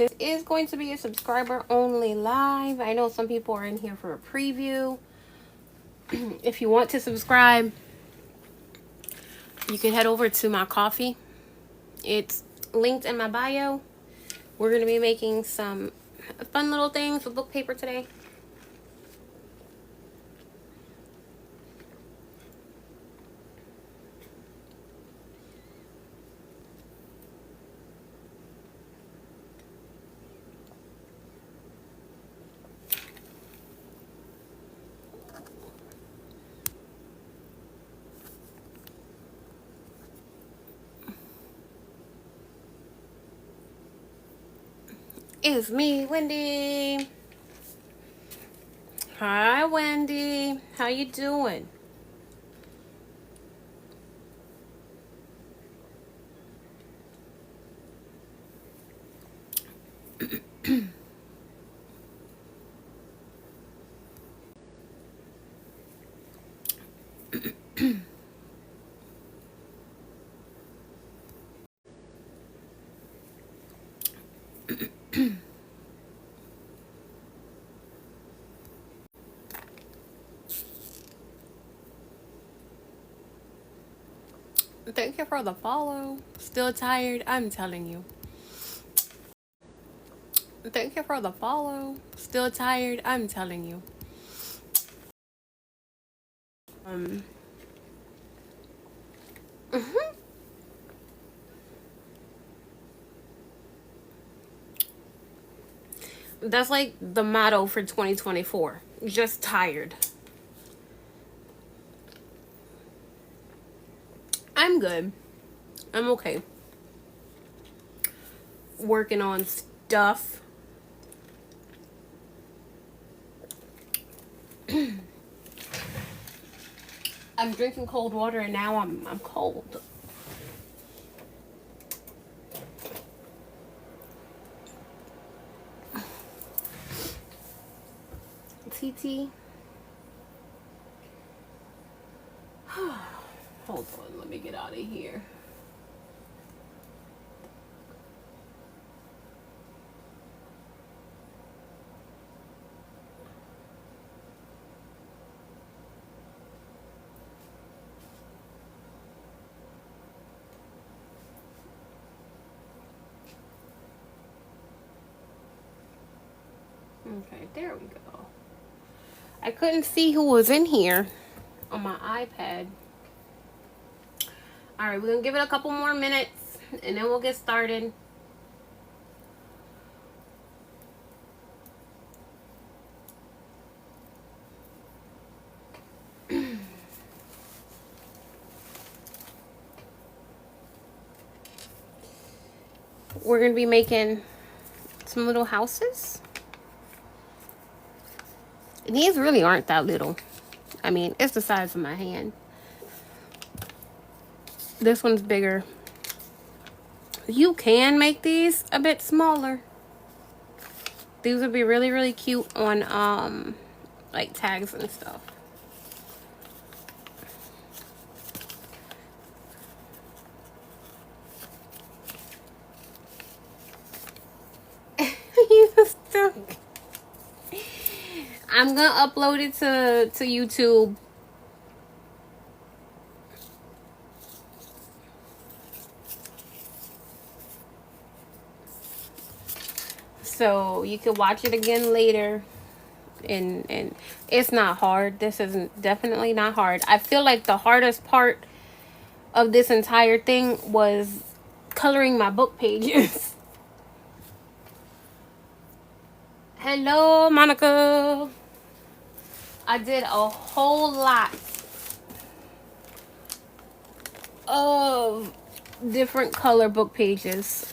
This is going to be a subscriber only live. I know some people are in here for a preview. If you want to subscribe, you can head over to my Ko-fi. It's linked in my bio. We're going to be making some fun little things with book paper today. It's me, Wendy. Hi, Wendy. How you doing? Thank you for the follow. Still tired? I'm telling you. Thank you for the follow. Still tired? I'm telling you. That's like the motto for 2024. Just tired. I'm good. I'm okay. Working on stuff. I'm drinking cold water and now I'm cold. TT. Hold on, let me get out of here. Okay, there we go. I couldn't see who was in here on my iPad. Alright, we're going to give it a couple more minutes and then we'll get started. We're going to be making some little houses. And these really aren't that little. I mean, it's the size of my hand. This one's bigger. You can make these a bit smaller. These would be really, really cute on like tags and stuff. You stuck. I'm gonna upload it to YouTube. So you can watch it again later. And it's not hard. This isn't definitely not hard. I feel like the hardest part of this entire thing was coloring my book pages. Hello, Monica. I did a whole lot of different color book pages.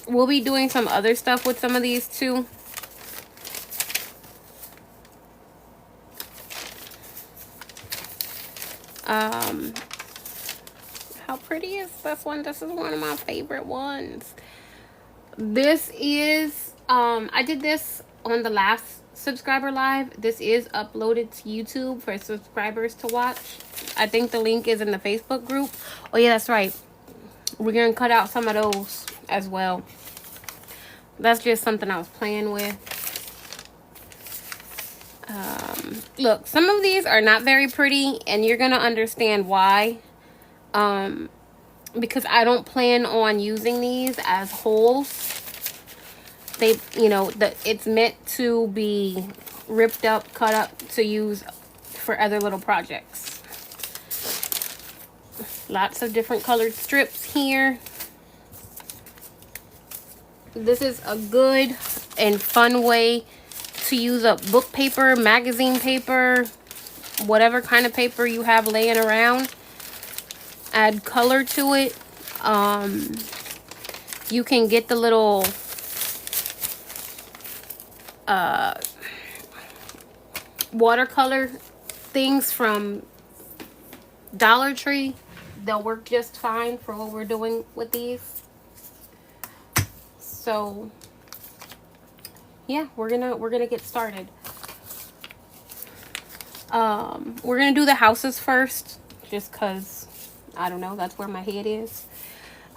We'll be doing some other stuff with some of these too. How pretty is this one? This is one of my favorite ones. This is I did this on the last subscriber live. This is uploaded to YouTube for subscribers to watch. I think the link is in the Facebook group. Oh yeah, that's right. we're going to cut out some of those as well. That's just something I was playing with. Look, some of these are not very pretty, and you're going to understand why. Because I don't plan on using these as holes. They, you know, it's meant to be ripped up, cut up to use for other little projects. Lots of different colored strips here. This is a good and fun way to use up book paper, magazine paper, whatever kind of paper you have laying around. Add color to it. You can get the little watercolor things from Dollar Tree. They'll work just fine for what we're doing with these. So yeah, we're gonna get started. We're gonna do the houses first, just cause I don't know, that's where my head is.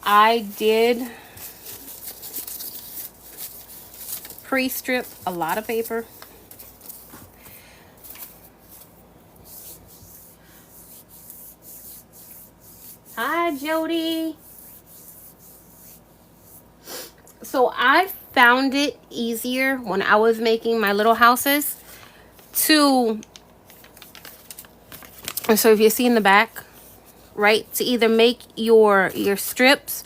I did pre-strip a lot of paper. Hi, Jody. So I found it easier when I was making my little houses to, so if you see in the back, right, to either make your strips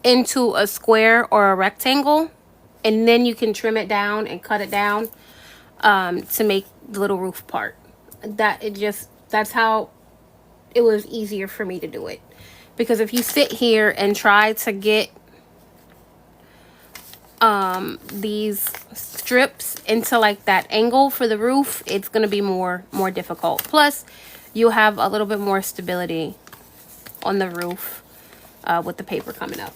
into a square or a rectangle, and then you can trim it down and cut it down to make the little roof part. That's how it was easier for me to do it. Because if you sit here and try to get these strips into like that angle for the roof, it's going to be more difficult. Plus, you'll have a little bit more stability on the roof with the paper coming up.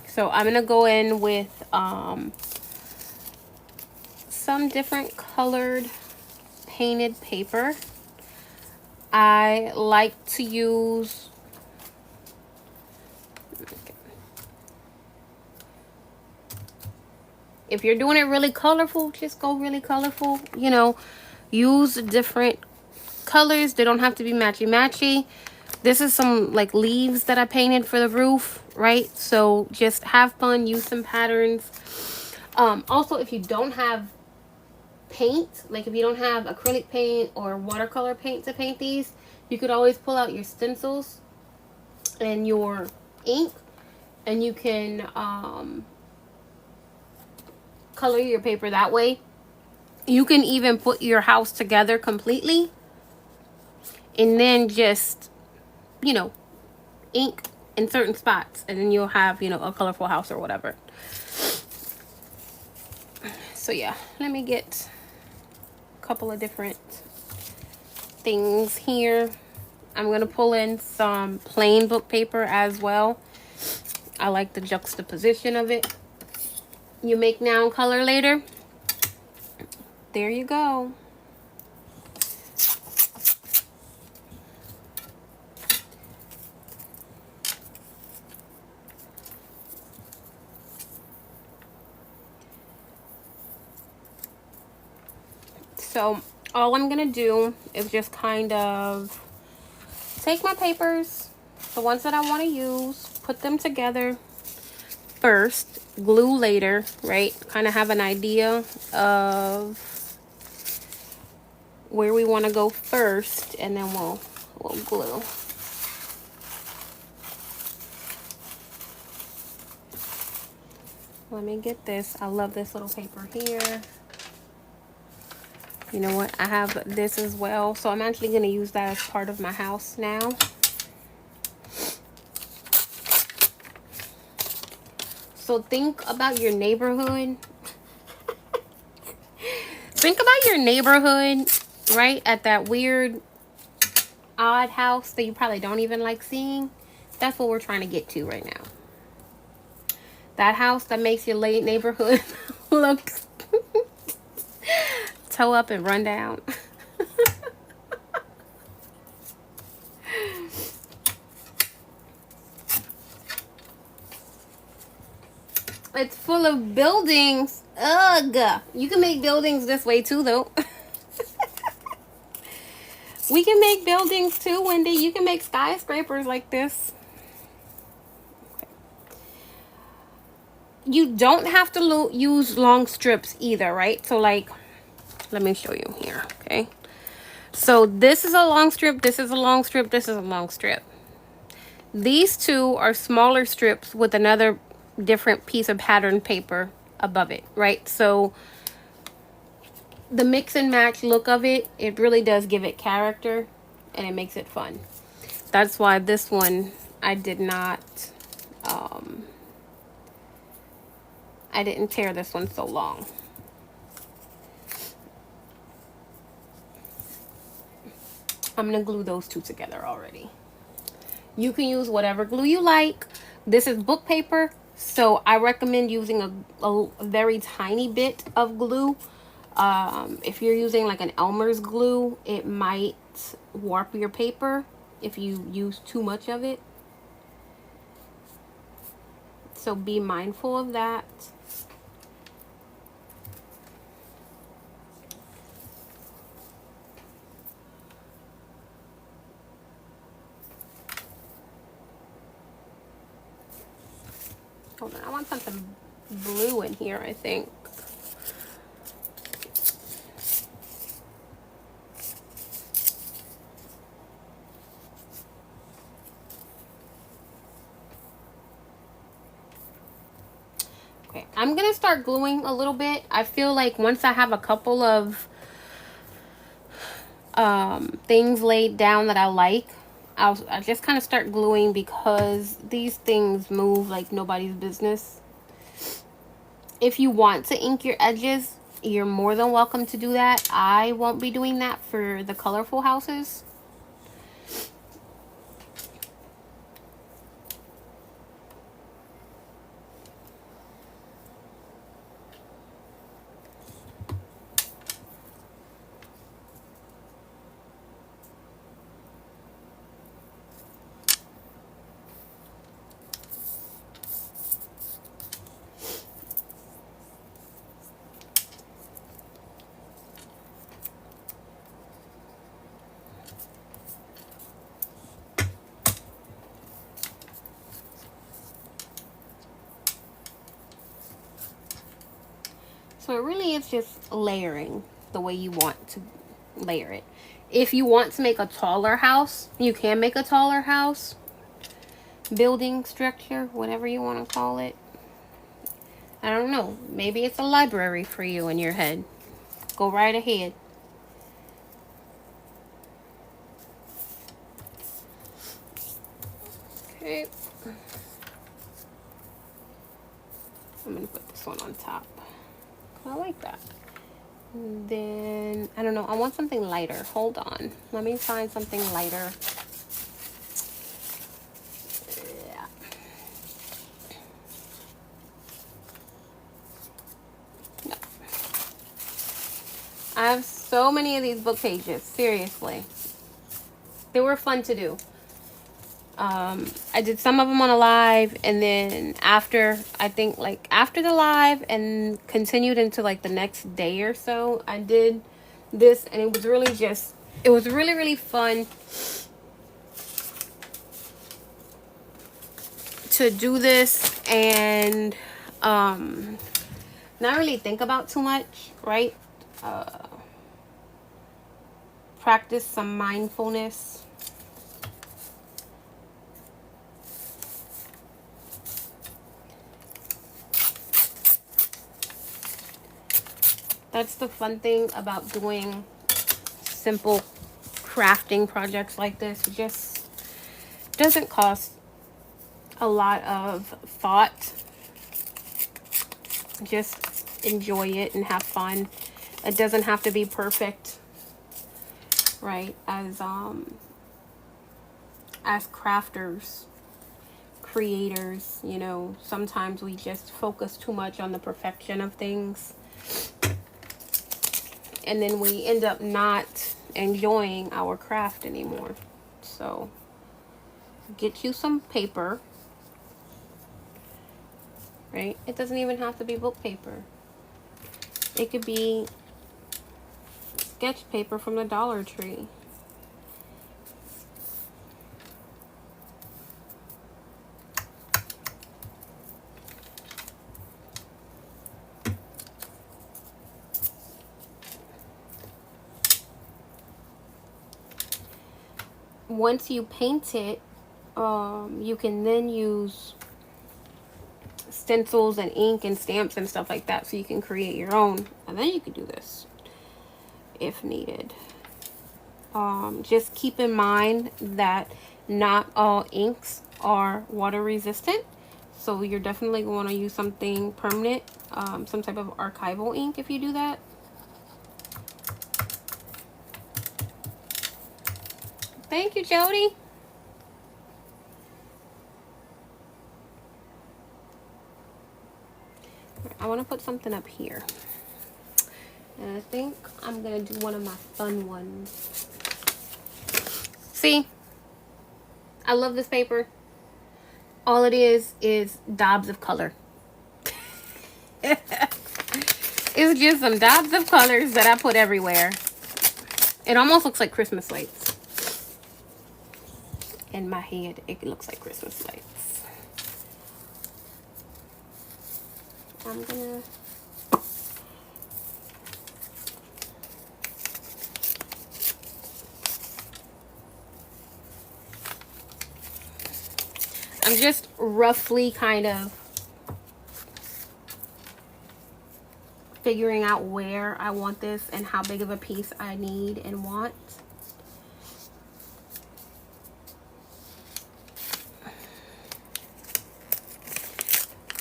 So I'm going to go in with some different colored painted paper. I like to use if you're doing it really colorful, just go really colorful. You know, use different colors. They don't have to be matchy-matchy. This is some like leaves that I painted for the roof, right? So just have fun, use some patterns. Also, if you don't have paint, like if you don't have acrylic paint or watercolor paint to paint these, you could always pull out your stencils and your ink, and you can color your paper that way. You can even put your house together completely and then just, you know, ink in certain spots, and then you'll have, you know, a colorful house or whatever. So yeah, let me get a couple of different things here. I'm gonna pull in some plain book paper as well. I like the juxtaposition of it. You make now, color later. There you go. So all I'm gonna do is just kind of take my papers, the ones that I want to use, put them together first, glue later, right? Kind of have an idea of where we want to go first, and then we'll glue. Let me get this. I love this little paper here. You know what? I have this as well. So I'm actually going to use that as part of my house now. So think about your neighborhood. Think about your neighborhood, right? At that weird, odd house that you probably don't even like seeing. That's what we're trying to get to right now. That house that makes your late neighborhood look toe up and run down. It's full of buildings. Ugh. You can make buildings this way too, though. We can make buildings too, Wendy. You can make skyscrapers like this. You don't have to use long strips either, right? So like, let me show you here, okay? So this is a long strip, this is a long strip, this is a long strip. These two are smaller strips with another different piece of pattern paper above it, right? So the mix and match look of it, it really does give it character and it makes it fun. That's why this one I did not, I didn't tear this one so long. I'm going to glue those two together already. You can use whatever glue you like. This is book paper, so I recommend using a very tiny bit of glue. If you're using like an Elmer's glue, it might warp your paper if you use too much of it. So be mindful of that. Hold on, I want something blue in here, I think. Okay, I'm gonna start gluing a little bit. I feel like once I have a couple of things laid down that I like, I just kind of start gluing, because these things move like nobody's business. If you want to ink your edges, you're more than welcome to do that. I won't be doing that for the colorful houses. So it really is just layering the way you want to layer it. If you want to make a taller house, you can make a taller house, building structure, whatever you want to call it. I don't know. Maybe it's a library for you in your head. Go right ahead. Okay. I'm going to put this one on top. I like that. And then, I don't know. I want something lighter. Hold on. Let me find something lighter. Yeah. No. I have so many of these book pages. Seriously. They were fun to do. I did some of them on a live, and then after, I think like after the live and continued into like the next day or so, I did this, and it was really just, it was really, really fun to do this and not really think about too much, right? Practice some mindfulness. That's the fun thing about doing simple crafting projects like this. It just doesn't cost a lot of thought. Just enjoy it and have fun. It doesn't have to be perfect, right? As crafters, creators, you know, sometimes we just focus too much on the perfection of things, and then we end up not enjoying our craft anymore. So get you some paper. right? It doesn't even have to be book paper. It could be sketch paper from the Dollar Tree. Once you paint it, you can then use stencils and ink and stamps and stuff like that, so you can create your own, and then you can do this if needed. Just keep in mind that not all inks are water resistant, so you're definitely going to use something permanent, some type of archival ink if you do that. Thank you, Jody. I want to put something up here. And I think I'm going to do one of my fun ones. See? I love this paper. All it is daubs of color. It's just some daubs of colors that I put everywhere. It almost looks like Christmas lights. In my head, it looks like Christmas lights. I'm just roughly kind of figuring out where I want this and how big of a piece I need and want.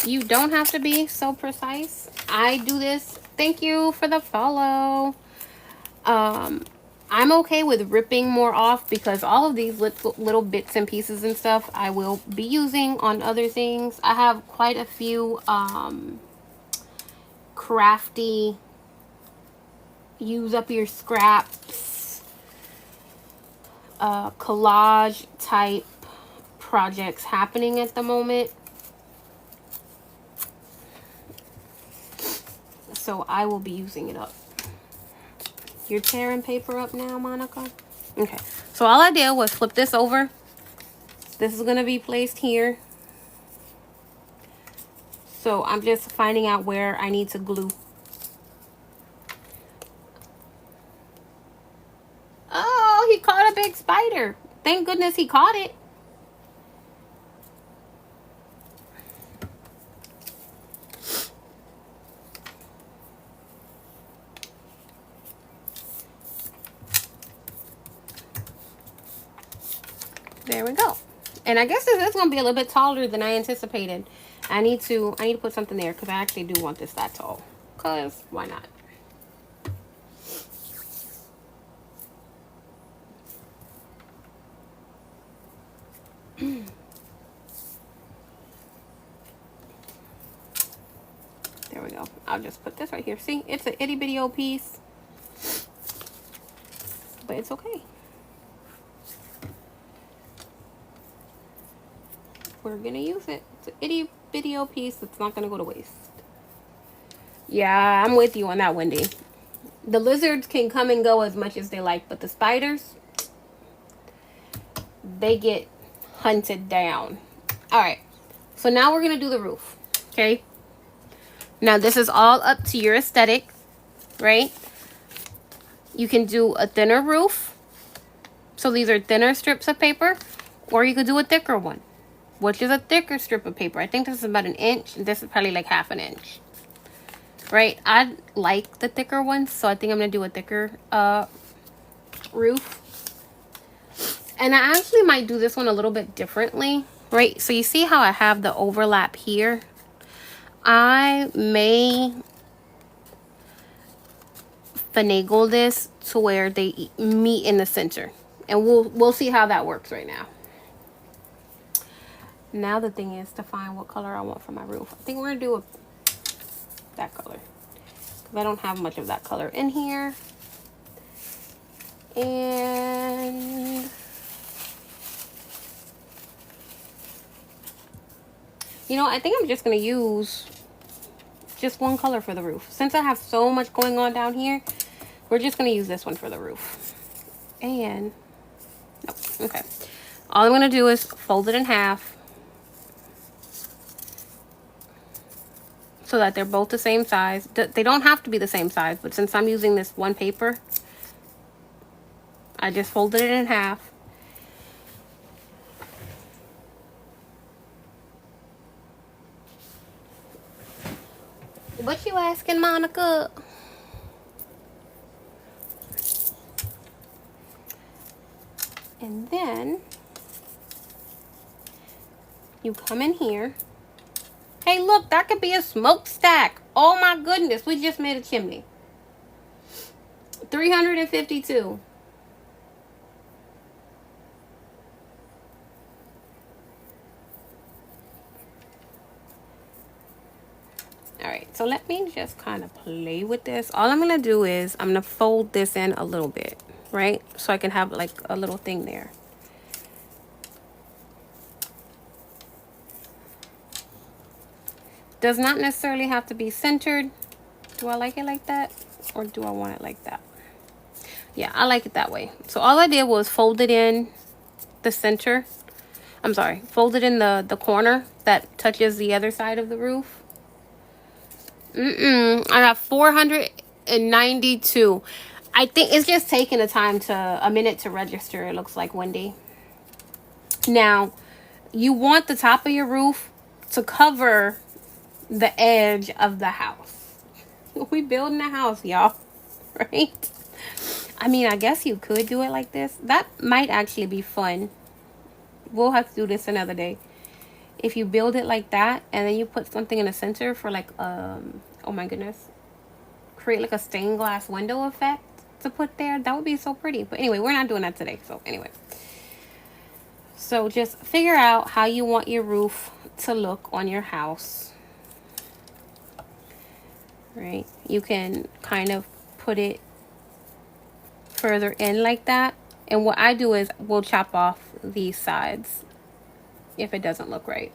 You don't have to be so precise. I do this. Thank you for the follow. I'm okay with ripping more off because all of these little bits and pieces and stuff I will be using on other things. I have quite a few crafty, use up your scraps, collage type projects happening at the moment. So I will be using it up. You're tearing paper up now, Monica? Okay. So all I did was flip this over. This is going to be placed here. So I'm just finding out where I need to glue. Oh, he caught a big spider. Thank goodness he caught it. There we go. And I guess this is going to be a little bit taller than I anticipated. I need to put something there because I actually do want this that tall. Because why not? There we go. I'll just put this right here. See, it's an itty bitty old piece. But it's okay. We're going to use it. It's an itty bitty old piece that's not going to go to waste. Yeah, I'm with you on that, Wendy. The lizards can come and go as much as they like, but the spiders, they get hunted down. All right. So now we're going to do the roof. Okay. Now this is all up to your aesthetic, right? You can do a thinner roof. So these are thinner strips of paper, or you could do a thicker one, which is a thicker strip of paper. I think this is about 1 inch, and this is probably like 1/2 inch. Right? I like the thicker ones, so I think I'm going to do a thicker roof. And I actually might do this one a little bit differently, right? So you see how I have the overlap here? I may finagle this to where they meet in the center. And we'll see how that works right now. Now the thing is to find what color I want for my roof. I think we're going to do that color. Because I don't have much of that color in here. And You know, I think I'm just going to use just one color for the roof. Since I have so much going on down here, we're just going to use this one for the roof. And, nope, okay. All I'm going to do is fold it in half so that they're both the same size. They don't have to be the same size, but since I'm using this one paper, I just folded it in half. What you asking, Monica? And then you come in here. Hey, look, that could be a smokestack. Oh my goodness, we just made a chimney. 352. Alright, so let me just kind of play with this. All I'm going to do is I'm going to fold this in a little bit, right? So I can have like a little thing there. Does not necessarily have to be centered. Do I like it like that? Or do I want it like that? Yeah, I like it that way. So all I did was fold it in the center. I'm sorry, fold it in the corner that touches the other side of the roof. I got 492. I think it's just taking a minute to register, it looks like, Wendy. Now, you want the top of your roof to cover the edge of the house. We building a house, y'all, right? I mean, I guess you could do it like this. That might actually be fun. We'll have to do this another day. If you build it like that and then you put something in the center for like, oh my goodness, create like a stained glass window effect to put there, that would be so pretty. But anyway, we're not doing that today. So anyway, so just figure out how you want your roof to look on your house. Right, you can kind of put it further in like that. And what I do is we'll chop off these sides if it doesn't look right.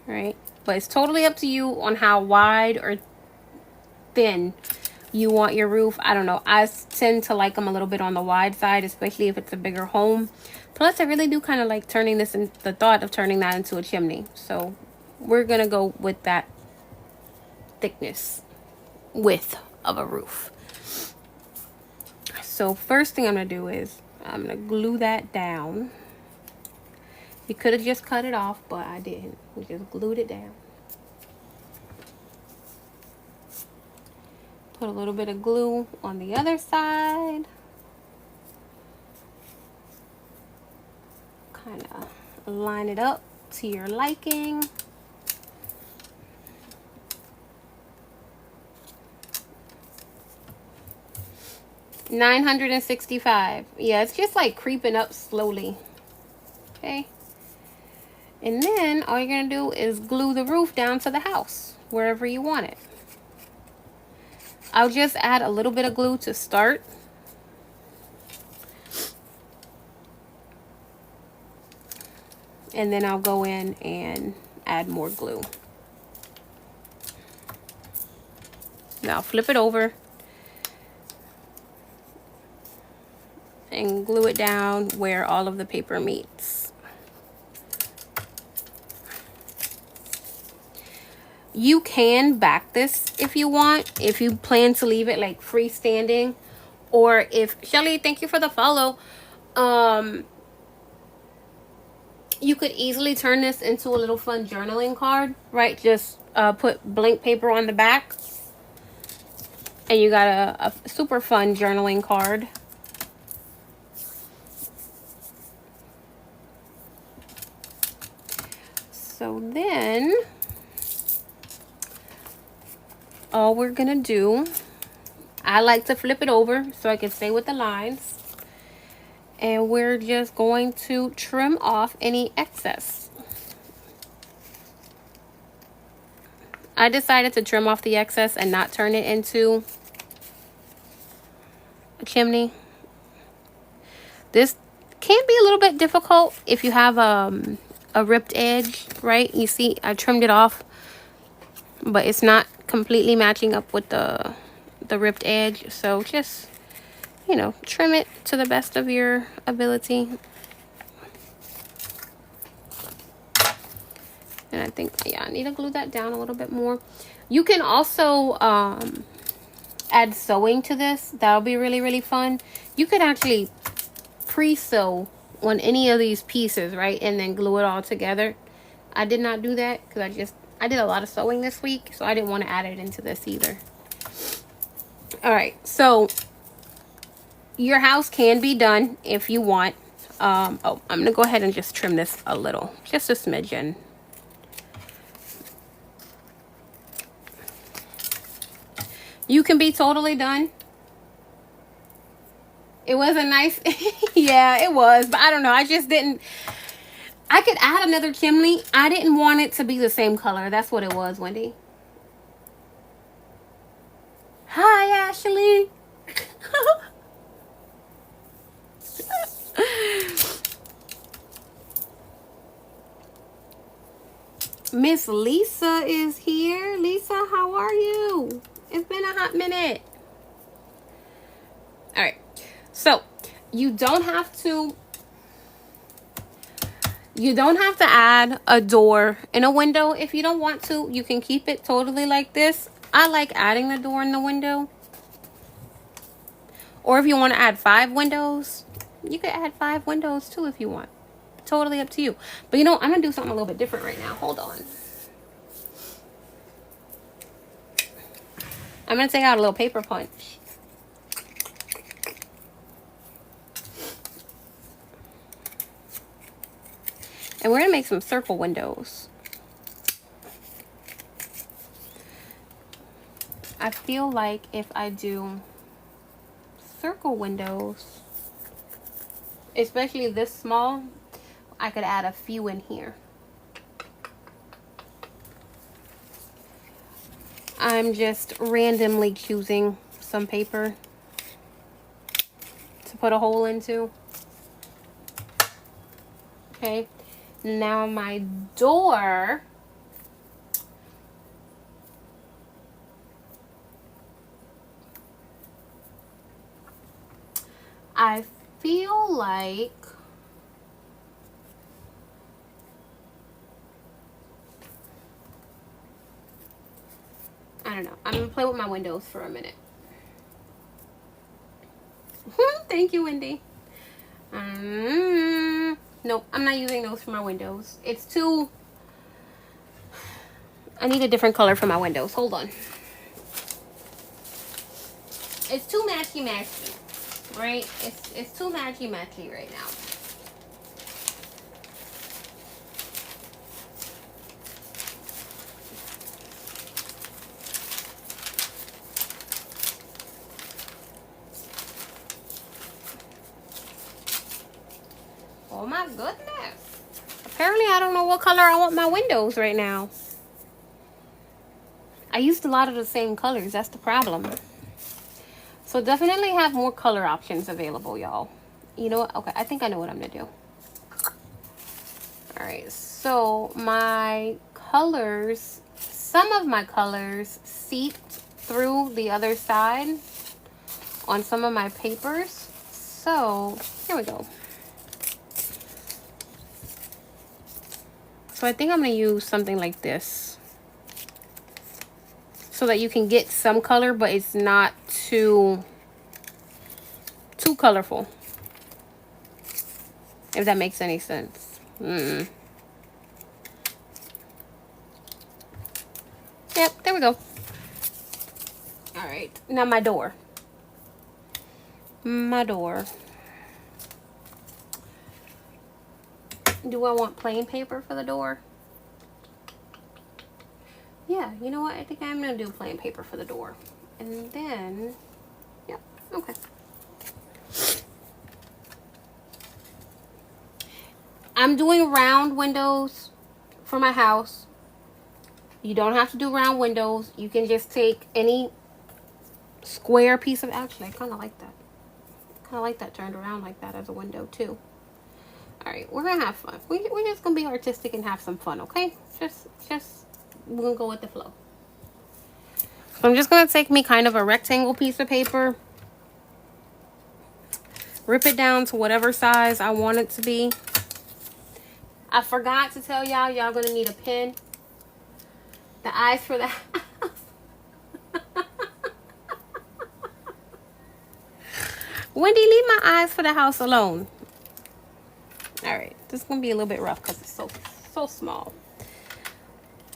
Right, but it's totally up to you on how wide or thin you want your roof. I don't know, I tend to like them a little bit on the wide side, especially if it's a bigger home. Plus, I really do kind of like turning this in, the thought of turning that into a chimney. So we're gonna go with that thickness, width of a roof. So first thing I'm gonna do is I'm gonna glue that down. You could have just cut it off, but I didn't. We just glued it down. Put a little bit of glue on the other side. Kind of line it up to your liking. $965. Yeah, it's just like creeping up slowly. Okay. And then all you're going to do is glue the roof down to the house, wherever you want it. I'll just add a little bit of glue to start. And then I'll go in and add more glue. Now flip it over and glue it down where all of the paper meets. You can back this if you want, if you plan to leave it like freestanding, or if Shelly, thank you for the follow. You could easily turn this into a little fun journaling card, right? Just put blank paper on the back, and you got a super fun journaling card. So then all we're gonna do, I like to flip it over so I can stay with the lines, and we're just going to trim off any excess. I decided to trim off the excess and not turn it into a chimney. This can be a little bit difficult if you have a ripped edge, right? You see, I trimmed it off, but it's not completely matching up with the ripped edge. So just, you know, trim it to the best of your ability. And I think, yeah, I need to glue that down a little bit more. You can also add sewing to this. That'll be really, really fun. You could actually pre-sew on any of these pieces, right? And then glue it all together. I did not do that because I did a lot of sewing this week, so I didn't want to add it into this either. All right, so your house can be done if you want. Oh, I'm gonna go ahead and just trim this a little, just a smidgen. You can be totally done. It wasn't nice. Yeah, it was, but I don't know. I just didn't. I could add another chimney. I didn't want it to be the same color. That's what it was, Wendy. Hi, Ashley. Miss Lisa is here. Lisa, how are you? It's been a hot minute. All right. So, you don't have to add a door and a window if you don't want to. You can keep it totally like this. I like adding the door and the window. Or if you want to add 5 windows, you could add 5 windows too if you want. Totally up to you. But you know, I'm going to do something a little bit different right now. Hold on. I'm going to take out a little paper punch. And we're going to make some circle windows. I feel like if I do circle windows, especially this small, I could add a few in here. I'm just randomly choosing some paper to put a hole into. Okay, now my door, I feel like I don't know. I'm gonna play with my windows for a minute. Thank you, Wendy. Nope, I'm not using those for my windows. It's too... I need a different color for my windows. Hold on. It's too matchy-matchy, right? It's too matchy-matchy right now. Oh my goodness. Apparently I don't know what color I want my windows right now. I used a lot of the same colors. That's the problem. So definitely have more color options available, y'all. You know what? Okay, I think I know what I'm going to do. Alright, so my colors, some of my colors seeped through the other side on some of my papers. So, here we go. So I think I'm going to use something like this, so that you can get some color, but it's not too colorful. If that makes any sense. Yep, there we go. All right, now my door. My door. Do I want plain paper for the door? Yeah, you know what? I think I'm going to do plain paper for the door. And then, yeah, okay. I'm doing round windows for my house. You don't have to do round windows. You can just take any square piece of... Actually, I kind of like that. Kind of like that turned around like that as a window, too. All right, we're gonna have fun. We're just gonna be artistic and have some fun, okay? Just we're gonna go with the flow. So I'm just gonna take me kind of a rectangle piece of paper, rip it down to whatever size I want it to be. I forgot to tell y'all gonna need a pen. The eyes for the house. Wendy, leave my eyes for the house alone. All right, this is gonna be a little bit rough because it's so small.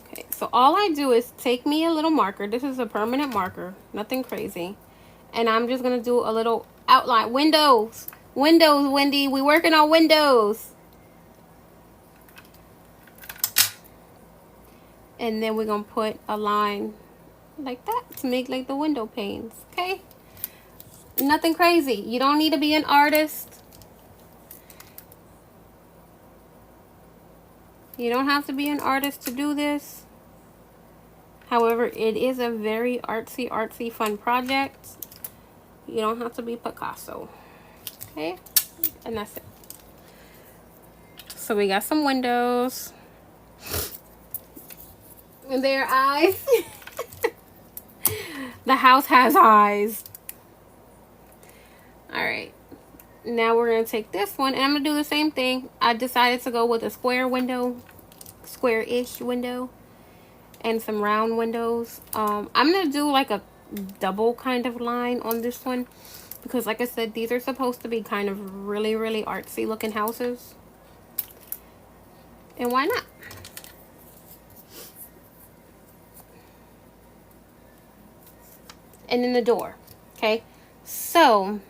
Okay, so all I do is take me a little marker. This is a permanent marker, nothing crazy. And I'm just gonna do a little outline. Windows, Wendy, we working on windows. And then we're gonna put a line like that to make like the window panes, okay? Nothing crazy. You don't need to be an artist. You don't have to be an artist to do this. However, it is a very artsy, fun project. You don't have to be Picasso, okay? And that's it. So we got some windows. And their eyes. The house has eyes. All right. Now we're going to take this one. And I'm going to do the same thing. I decided to go with a square window. Square-ish window. And some round windows. I'm going to do like a double kind of line on this one. Because like I said, these are supposed to be kind of really artsy looking houses. And why not? And then the door. Okay. So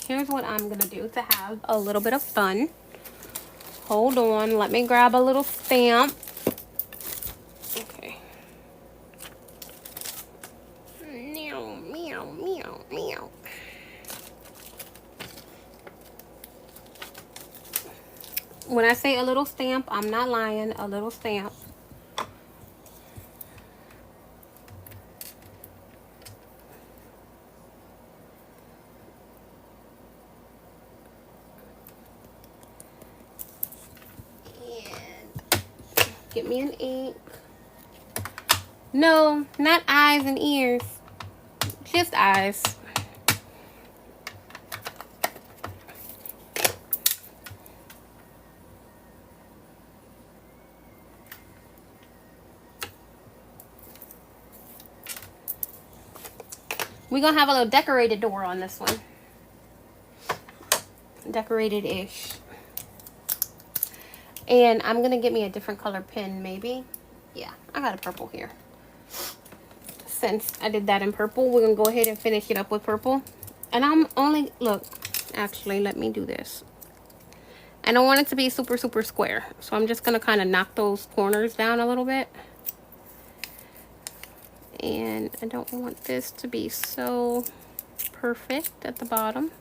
here's what I'm going to do to have a little bit of fun. Hold on. Let me grab a little stamp. Okay. Meow, meow, meow, meow. When I say a little stamp, I'm not lying. A little stamp. Get me an ink. No, not eyes and ears. Just eyes. We're going to have a little decorated door on this one. Decorated-ish. And I'm going to get me a different color pen, maybe. Yeah, I got a purple here. Since I did that in purple, we're going to go ahead and finish it up with purple. And I'm only, look, actually, let me do this. I don't want it to be super square. So I'm just going to kind of knock those corners down a little bit. And I don't want this to be so perfect at the bottom.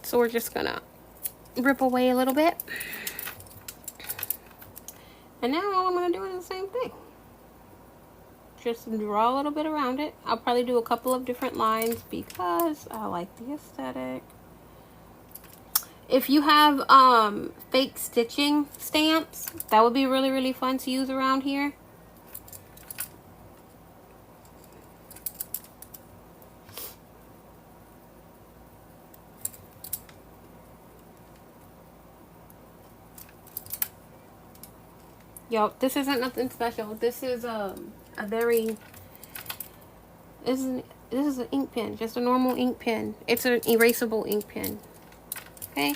So we're just going to rip away a little bit. And now all I'm going to do is the same thing. Just draw a little bit around it. I'll probably do a couple of different lines because I like the aesthetic. If you have fake stitching stamps, that would be really fun to use around here. Yo, this isn't nothing special. This is a very, this is an ink pen, just a normal ink pen. It's an erasable ink pen. Okay,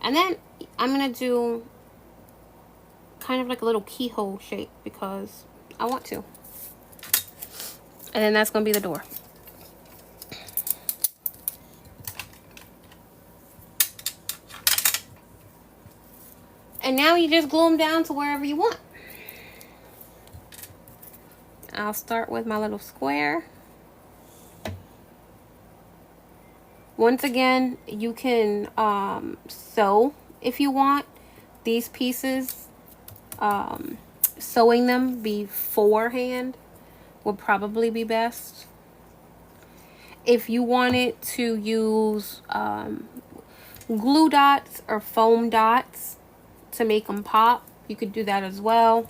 and then I'm gonna do kind of like a little keyhole shape because I want to. And then that's gonna be the door. And now you just glue them down to wherever you want. I'll start with my little square. Once again, you can sew if you want these pieces. Sewing them beforehand would probably be best. If you wanted to use glue dots or foam dots to make them pop. You could do that as well.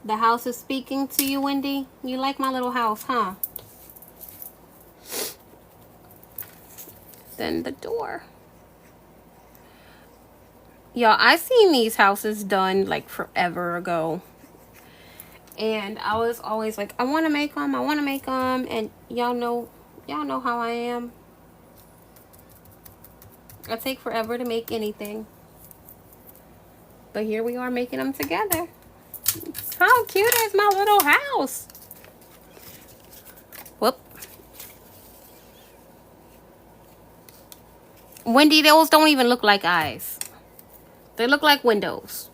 The house is speaking to you, Wendy. You like my little house, huh? Then the door. Y'all, I seen these houses done like forever ago. And I was always like, I want to make them. I want to make them. And y'all know how I am. I take forever to make anything. But here we are making them together. How cute is my little house? Whoop. Wendy, those don't even look like eyes. They look like windows.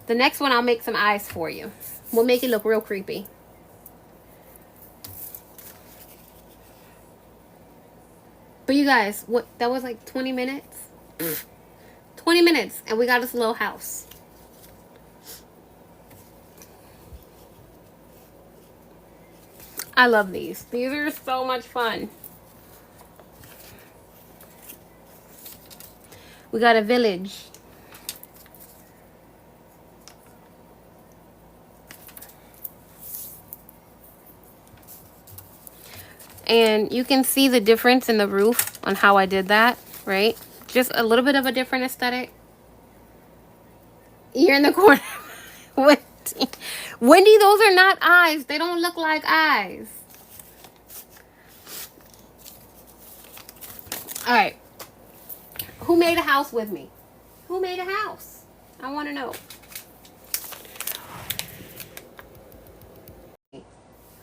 The next one, I'll make some eyes for you. We'll make it look real creepy. But you guys, what? That was like 20 minutes? 20 minutes, and we got this little house. I love these. These are so much fun. We got a village. And you can see the difference in the roof on how I did that, right? Just a little bit of a different aesthetic. You're in the corner. Wendy, those are not eyes. They don't look like eyes. All right. Who made a house with me? Who made a house? I want to know.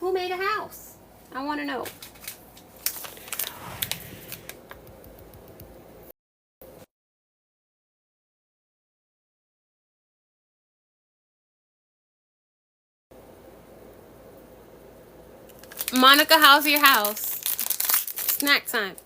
Who made a house? I want to know. Monica, how's your house? Snack time.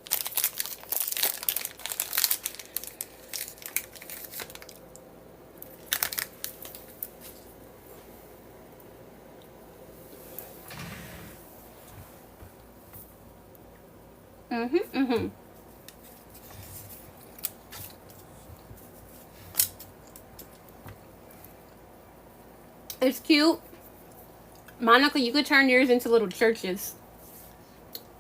It's cute. Monica, you could turn yours into little churches.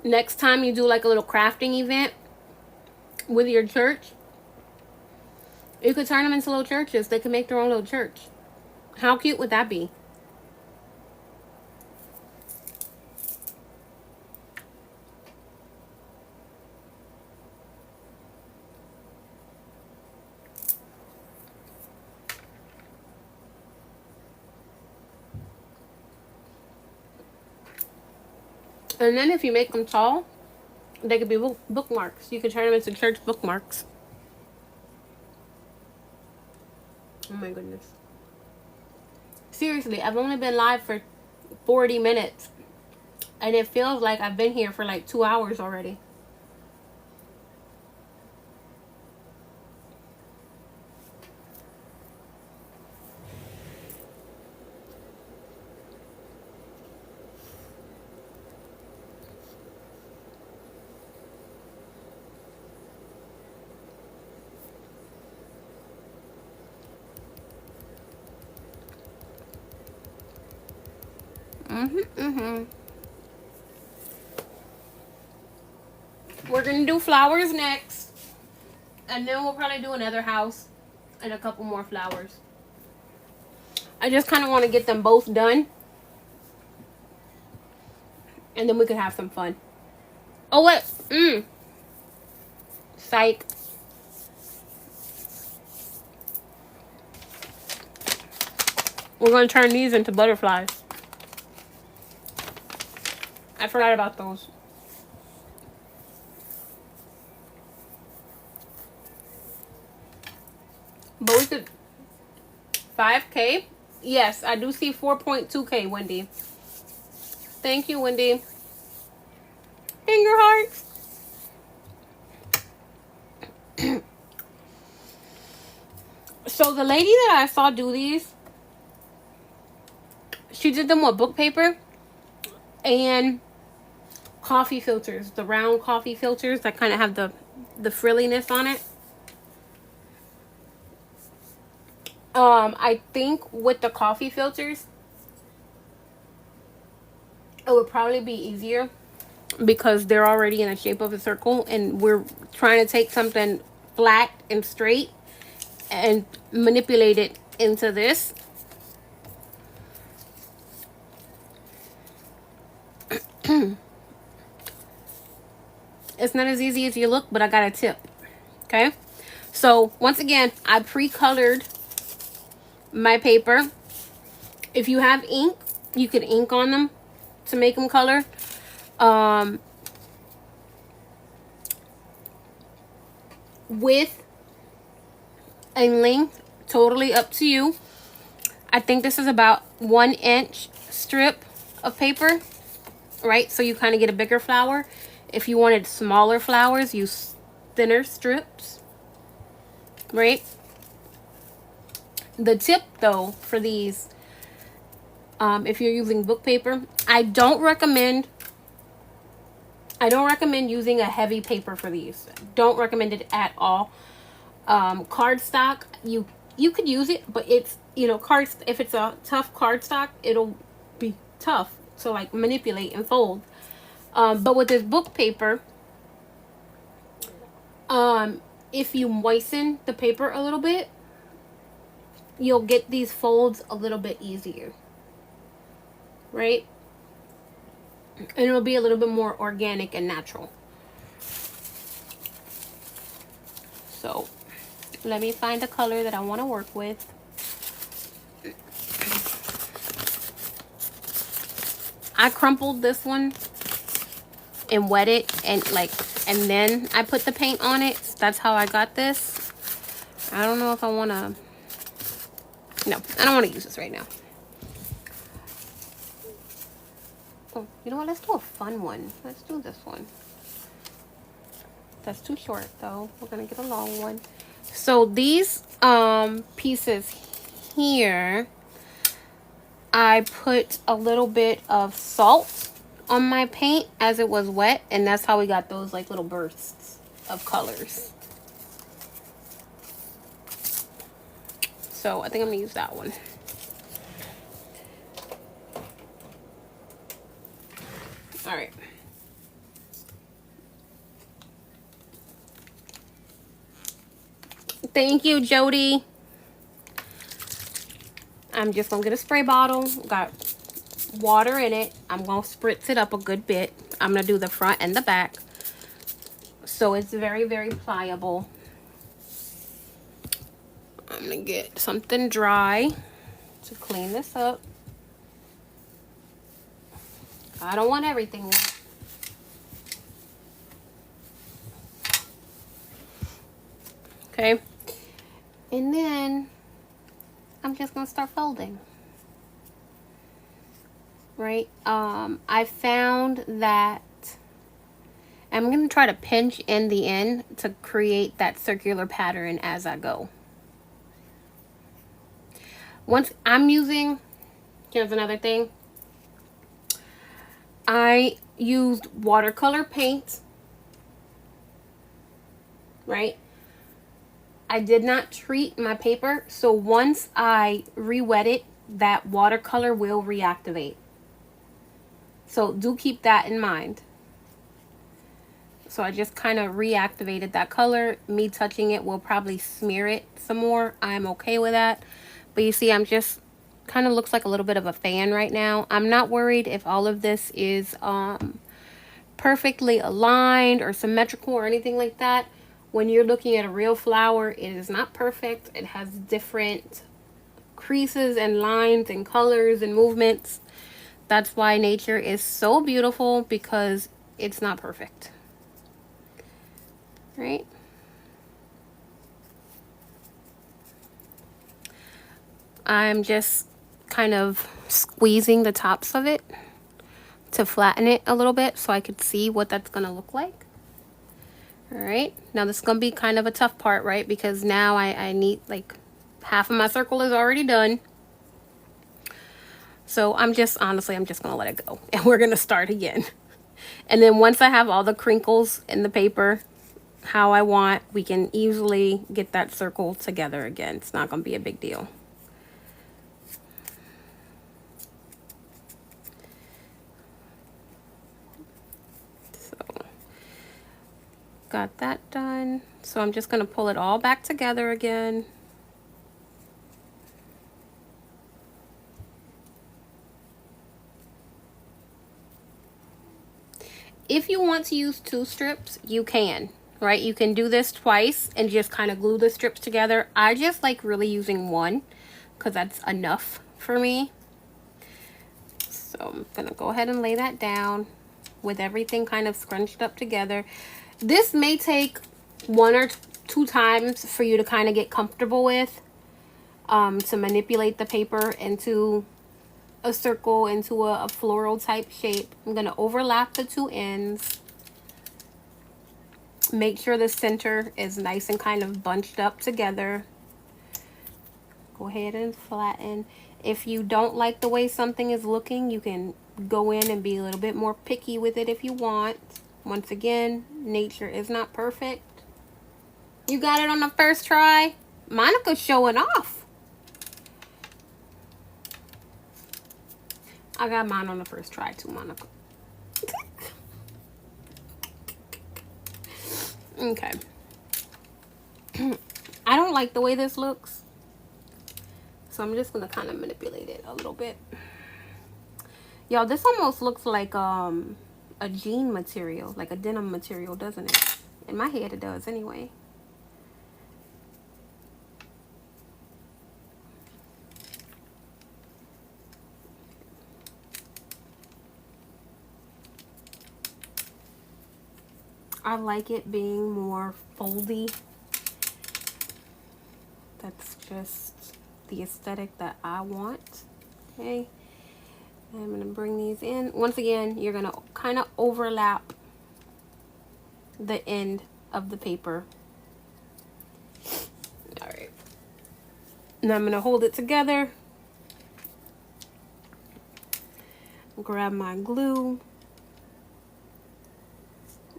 Next time you do like a little crafting event with your church, you could turn them into little churches. They can make their own little church. How cute would that be? And then if you make them tall, they could be bookmarks. You could turn them into church bookmarks. Oh my goodness. Seriously, I've only been live for 40 minutes. And it feels like I've been here for like 2 hours already. We're gonna do flowers next, and then we'll probably do another house and a couple more flowers. I just kind of want to get them both done, and then we could have some fun. Oh wait, psych. We're gonna turn these into butterflies. I forgot about those. But we could 5K. Yes, I do see 4.2K, Wendy. Thank you, Wendy. Finger hearts. So the lady that I saw do these, she did them with book paper and coffee filters, the round coffee filters that kind of have the frilliness on it. I think with the coffee filters, it would probably be easier because they're already in the shape of a circle, and we're trying to take something flat and straight and manipulate it into this. It's not as easy as you look, but I got a tip. Okay, so once again, I pre-colored my paper. If you have ink, you could ink on them to make them color. Width and length, totally up to you. I think this is about 1 inch strip of paper, right? So you kind of get a bigger flower. If you wanted smaller flowers, use thinner strips, right? The tip though for these, if you're using book paper, I don't recommend using a heavy paper for these. Don't recommend it at all. Cardstock, you could use it, but it's, you know, if it's a tough cardstock, it'll be tough to like manipulate and fold. But with this book paper, if you moisten the paper a little bit, you'll get these folds a little bit easier, right? And it'll be a little bit more organic and natural. So let me find a color that I want to work with. I crumpled this one and wet it, and then I put the paint on it. That's how I got this. I don't know if I want to. No, I don't want to use this right now. Oh, you know what? Let's do a fun one. Let's do this one. That's too short though. We're gonna get a long one. So these pieces here, I put a little bit of salt on my paint as it was wet, and that's how we got those like little bursts of colors. So I think I'm gonna use that one. All right. Thank you, Jody. I'm just gonna get a spray bottle. Got water in it. I'm gonna spritz it up a good bit. I'm gonna do the front and the back, so it's very, very pliable. I'm gonna get something dry to clean this up. I don't want everything wet. Okay, and then I'm just gonna start folding. Right, I found that I'm gonna try to pinch in the end to create that circular pattern as I go. Once I'm using, here's another thing, I used watercolor paint, right? I did not treat my paper, so once I re-wet it, that watercolor will reactivate. So do keep that in mind. So I just kind of reactivated that color. Me touching it will probably smear it some more. I'm okay with that. But you see, I'm just kind of looks like a little bit of a fan right now. I'm not worried if all of this is perfectly aligned or symmetrical or anything like that. When you're looking at a real flower, it is not perfect. It has different creases and lines and colors and movements. That's why nature is so beautiful, because it's not perfect. Right? I'm just kind of squeezing the tops of it to flatten it a little bit so I could see what that's going to look like. All right. Now this is going to be kind of a tough part, right? Because now I need, like, Half of my circle is already done. So I'm just going to let it go. And we're going to start again. And then once I have all the crinkles in the paper how I want, we can easily get that circle together again. It's not going to be a big deal. So got that done. So I'm just going to pull it all back together again. If you want to use 2 strips, you can, right? You can do this twice and just kind of glue the strips together. I just like really using 1 because that's enough for me. So I'm going to go ahead and lay that down with everything kind of scrunched up together. This may take 1 or 2 times for you to kind of get comfortable with, to manipulate the paper into a circle, into a floral type shape. I'm going to overlap the 2 ends. Make sure the center is nice and kind of bunched up together. Go ahead and flatten. If you don't like the way something is looking, you can go in and be a little bit more picky with it if you want. Once again, nature is not perfect. You got it on the first try? Monica's showing off. I got mine on the first try too, Monica. Okay. I don't like the way this looks, so I'm just gonna kind of manipulate it a little bit. Y'all, this almost looks like a jean material, like a denim material, doesn't it? In my head it does anyway. I like it being more foldy. That's just the aesthetic that I want. Okay. I'm going to bring these in. Once again, you're going to kind of overlap the end of the paper. All right. Now I'm going to hold it together. Grab my glue.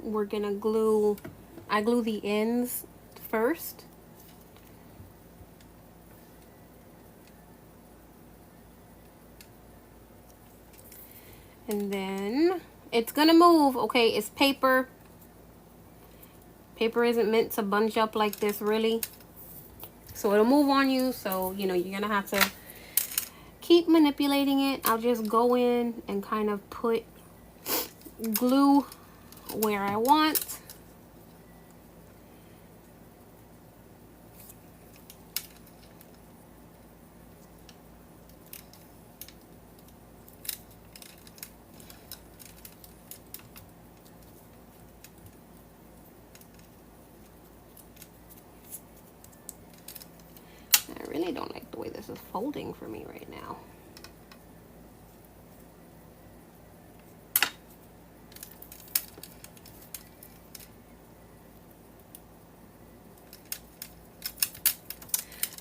We're going to glue, I glue the ends first. And then it's gonna move, okay? It's paper. Paper isn't meant to bunch up like this, really. So it'll move on you. So, you know, you're gonna have to keep manipulating it. I'll just go in and kind of put glue where I want. I really don't like the way this is folding for me right now.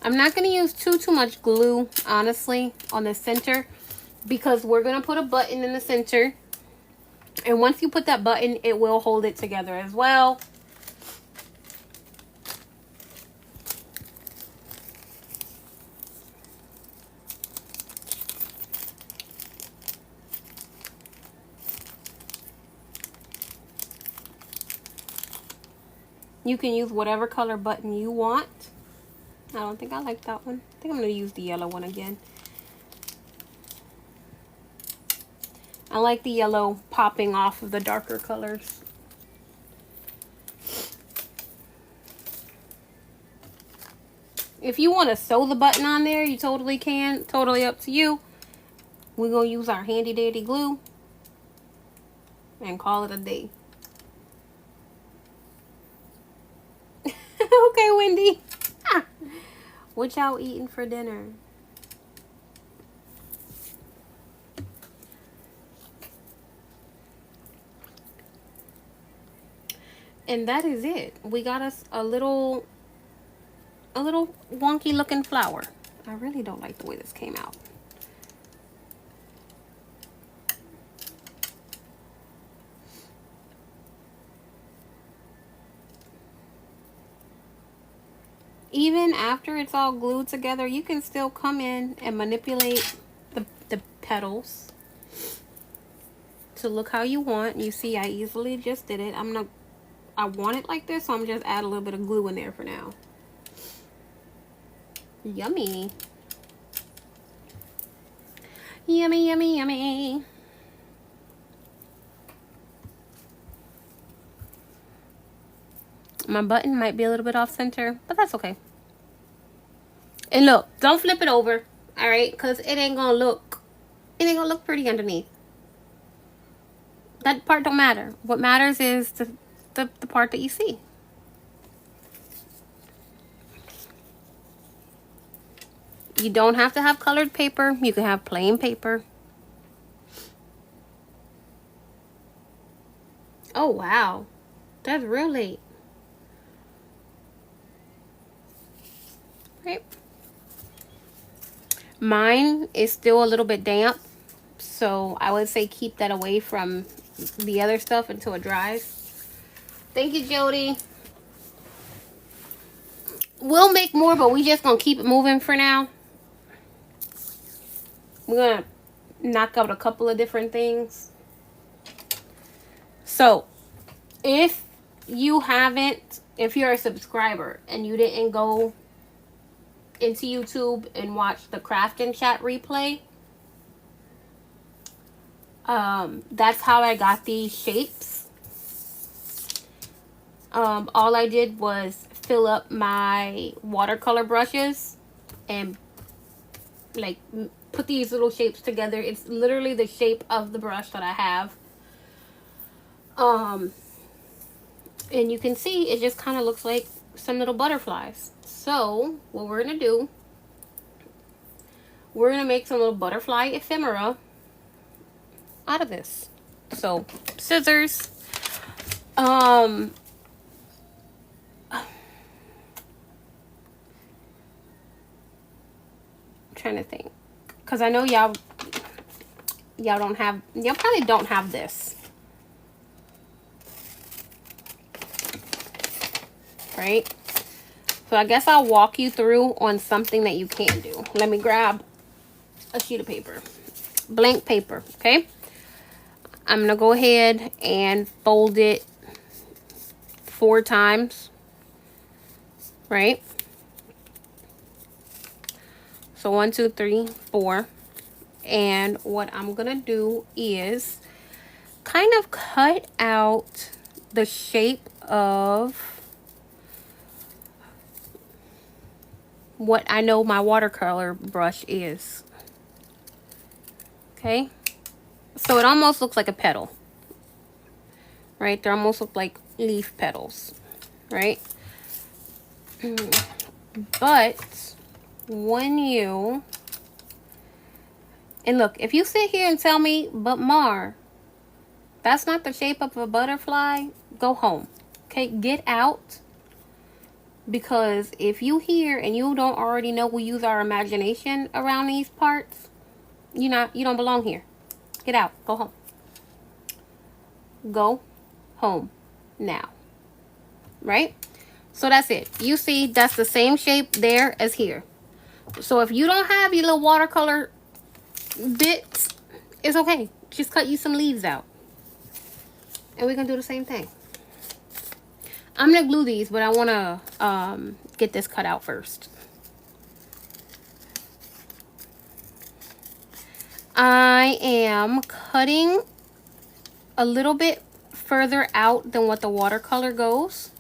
I'm not going to use too much glue, honestly, on the center, because we're going to put a button in the center. And once you put that button, it will hold it together as well. You can use whatever color button you want. I don't think I like that one. I think I'm going to use the yellow one again. I like the yellow popping off of the darker colors. If you want to sew the button on there, you totally can. Totally up to you. We're going to use our handy dandy glue and call it a day. Okay, Wendy. What y'all eating for dinner? And that is it. We got us a little a little wonky looking flower. I really don't like the way this came out. Even after it's all glued together, you can still come in and manipulate the petals to look how you want. You see, I easily just did it. I want it like this, so I'm just add a little bit of glue in there for now. Yummy. Yummy, yummy, yummy. My button might be a little bit off center, but that's okay. And look, don't flip it over, all right? Because it ain't gonna look pretty underneath. That part don't matter. What matters is the part that you see. You don't have to have colored paper. You can have plain paper. Oh, wow. That's real late. Right. Mine is still a little bit damp, so I would say keep that away from the other stuff until it dries. Thank you, Jody. We'll make more, but we just gonna keep it moving for now. We're gonna knock out a couple of different things. So if you're a subscriber and you didn't go into YouTube and watch the Craft and Chat replay, that's how I got these shapes. All I did was fill up my watercolor brushes and like put these little shapes together. It's literally the shape of the brush that I have. And you can see it just kind of looks like some little butterflies. So what we're gonna do, we're gonna make some little butterfly ephemera out of this. So scissors, I'm trying to think, because I know y'all probably don't have this, right? So I guess I'll walk you through on something that you can do. Let me grab a sheet of paper, blank paper, okay? I'm gonna go ahead and fold it 4 times, right? So 1, 2, 3, 4. And what I'm gonna do is kind of cut out the shape of what I know my watercolor brush is. Okay, so it almost looks like a petal, right? They almost look like leaf petals, right? But when you, and look, if you sit here and tell me, but Mar, that's not the shape of a butterfly, go home. Okay, get out. Because if you hear and you don't already know we use our imagination around these parts, you don't belong here. Get out. Go home. Go home now. Right? So that's it. You see, that's the same shape there as here. So if you don't have your little watercolor bits, it's okay. Just cut you some leaves out. And we're going to do the same thing. I'm going to glue these, but I want to get this cut out first. I am cutting a little bit further out than what the watercolor goes.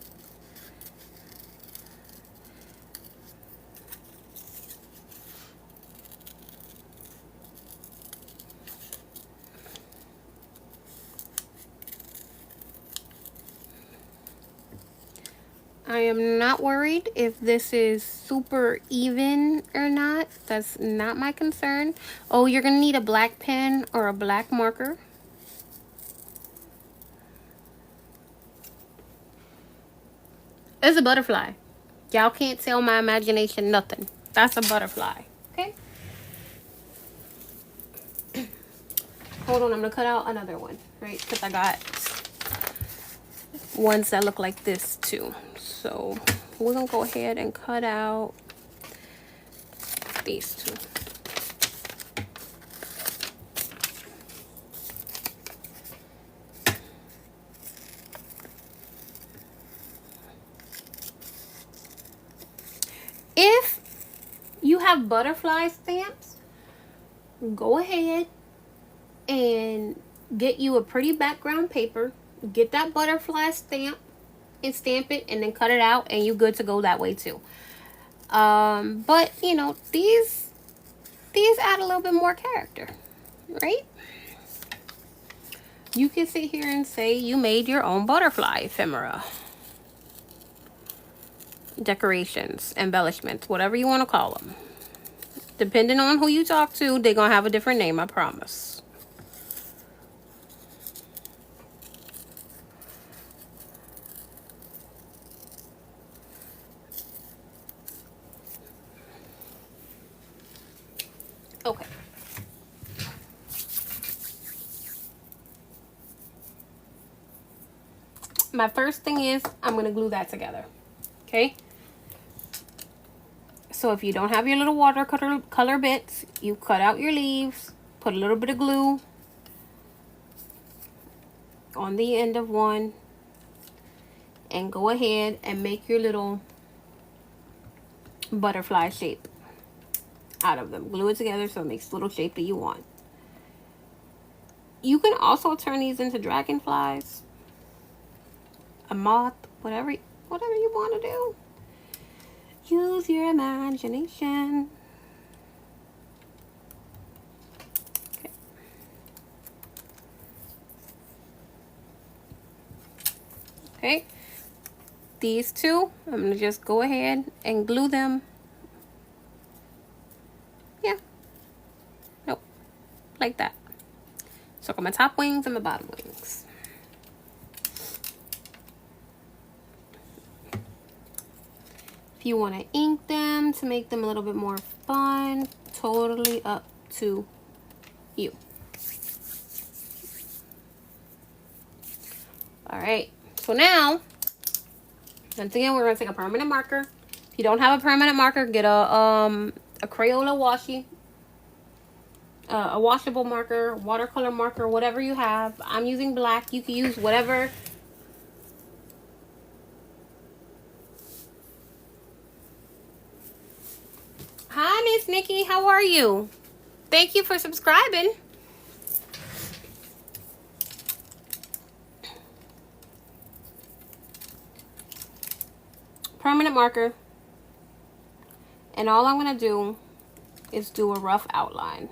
I am not worried if this is super even or not. That's not my concern. Oh, you're gonna need a black pen or a black marker. It's a butterfly. Y'all can't tell my imagination nothing. That's a butterfly. Okay. Hold on, I'm gonna cut out another one, right? Because I got ones that look like this too. So we're gonna go ahead and cut out these two. If you have butterfly stamps, go ahead and get you a pretty background paper, get that butterfly stamp and stamp it, and then cut it out, and you're good to go that way too. But you know, these add a little bit more character, right? You can sit here and say you made your own butterfly ephemera, decorations, embellishments, whatever you want to call them. Depending on who you talk to, they're gonna have a different name, I promise. Okay. My first thing is I'm going to glue that together. Okay. So if you don't have your little watercolor bits, you cut out your leaves, put a little bit of glue on the end of one, and go ahead and make your little butterfly shape out of them. Glue it together so it makes the little shape that you want. You can also turn these into dragonflies, a moth, whatever you want to do. Use your imagination. Okay. Okay. These two, I'm going to just go ahead and glue them. Yeah. Nope. Like that. So I got my top wings and my bottom wings. If you want to ink them to make them a little bit more fun, totally up to you. All right. So now, once again, we're going to take a permanent marker. If you don't have a permanent marker, get a Crayola washi. A washable marker, watercolor marker, whatever you have. I'm using black. You can use whatever. Hi, Miss Nikki. How are you? Thank you for subscribing. Permanent marker. And all I'm going to do is do a rough outline.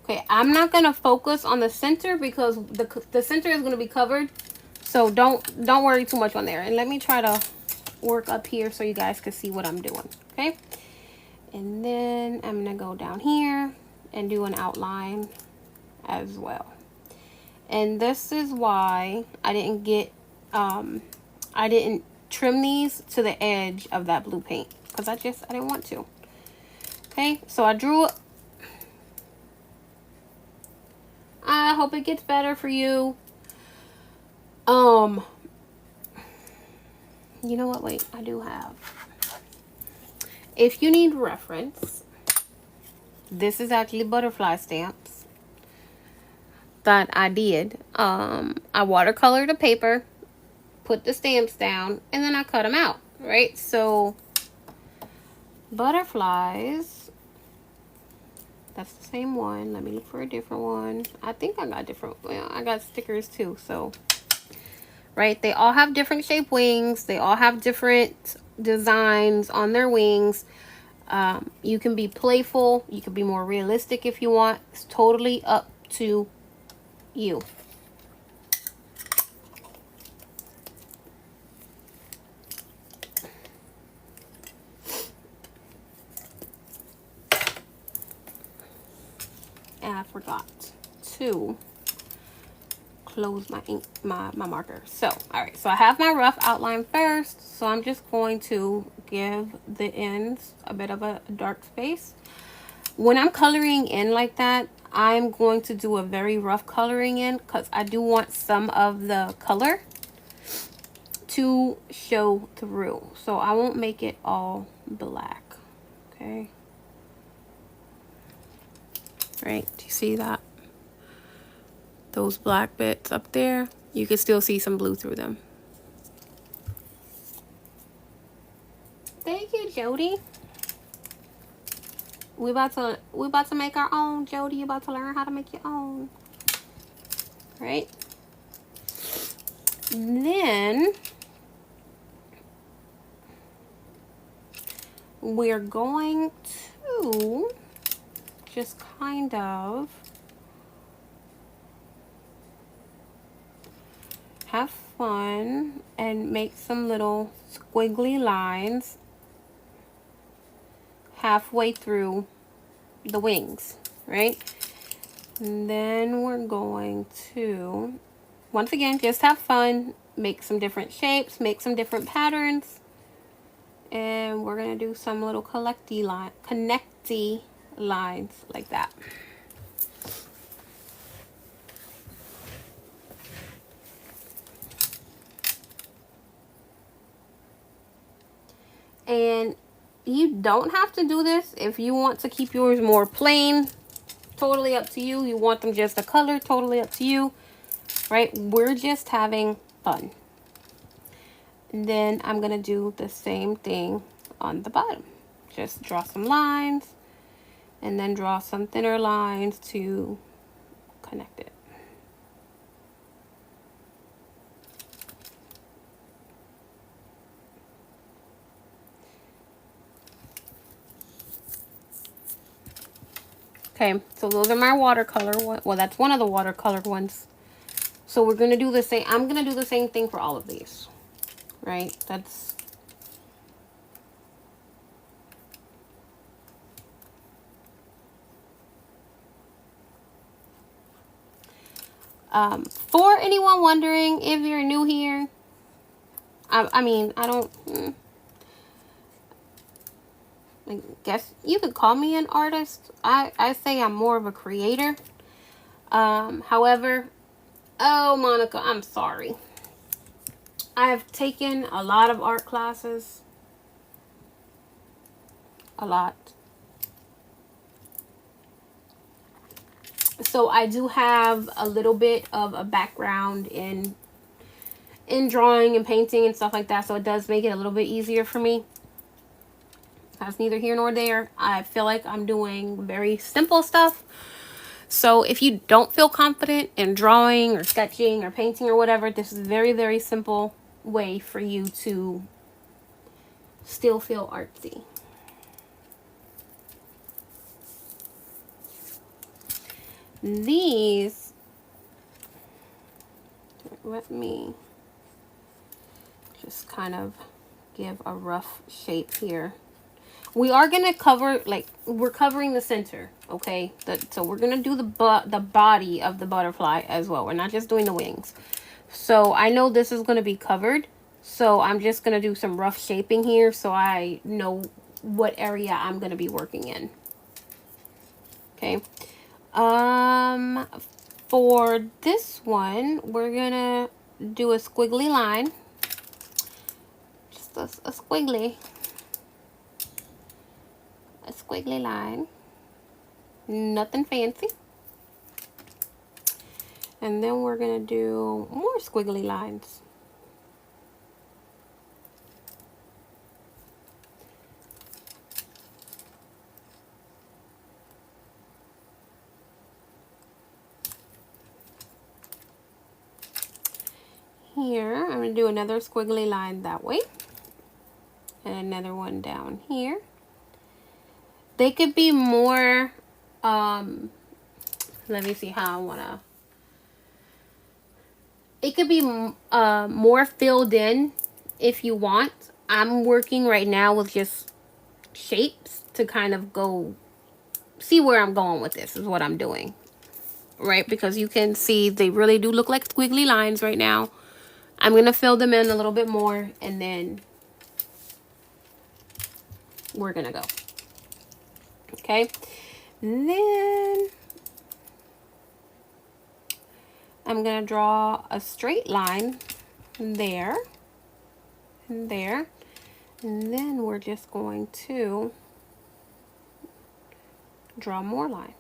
Okay, I'm not going to focus on the center because the center is going to be covered. So don't worry too much on there. And let me try to work up here so you guys can see what I'm doing. Okay, and then I'm going to go down here and do an outline as well. And this is why I didn't get, I didn't trim these to the edge of that blue paint because I didn't want to. Okay, so I drew. I hope it gets better for you. You know what? Wait, I do have. If you need reference, this is actually butterfly stamps that I did. I watercolored the paper, put the stamps down, and then I cut them out, right? So butterflies, that's the same one. Let me look for a different one. I think I got different, well, I got stickers too, so, right? They all have different shaped wings. They all have different designs on their wings. You can be playful. You can be more realistic if you want. It's totally up to you. And I forgot to close my ink, my marker. So, all right, so I have my rough outline first. So I'm just going to give the ends a bit of a dark space. When I'm coloring in like that, I'm going to do a very rough coloring in because I do want some of the color to show through. So I won't make it all black. Okay. Right, do you see that? Those black bits up there, you can still see some blue through them. Thank you, Jody. We about to make our own, Jody. You about to learn how to make your own. Right? Then we're going to just kind of have fun and make some little squiggly lines halfway through the wings, right? And then we're going to, once again, just have fun, make some different shapes, make some different patterns, and we're gonna do some little connecty lines like that. And you don't have to do this if you want to keep yours more plain. Totally up to you. You want them just a color, totally up to you, right? We're just having fun. And then I'm gonna do the same thing on the bottom. Just draw some lines and then draw some thinner lines to connect it. Okay, so those are my watercolor ones. Well, that's one of the watercolor ones. So we're gonna do the same. I'm gonna do the same thing for all of these, right? That's for anyone wondering if you're new here. I mean, I don't. I guess you could call me an artist. I say I'm more of a creator. However, oh, Monica, I'm sorry. I've taken a lot of art classes. A lot. So I do have a little bit of a background in drawing and painting and stuff like that. So it does make it a little bit easier for me. That's neither here nor there. I feel like I'm doing very simple stuff. So if you don't feel confident in drawing or sketching or painting or whatever, this is a very, very simple way for you to still feel artsy. These, let me just kind of give a rough shape here. We are going to cover, like, we're covering the center, okay? So we're going to do the body of the butterfly as well. We're not just doing the wings. So I know this is going to be covered. So I'm just going to do some rough shaping here so I know what area I'm going to be working in. Okay. For this one, we're going to do a squiggly line. Just a squiggly. A squiggly line, nothing fancy. And then we're gonna do more squiggly lines. Here, I'm gonna do another squiggly line that way, and another one down here. They could be more, let me see how I wanna, it could be more filled in if you want. I'm working right now with just shapes to kind of go, see where I'm going with this is what I'm doing. right? Because you can see they really do look like squiggly lines right now. I'm going to fill them in a little bit more, and then we're going to go. Okay. And then I'm going to draw a straight line there and there. And then we're just going to draw more lines.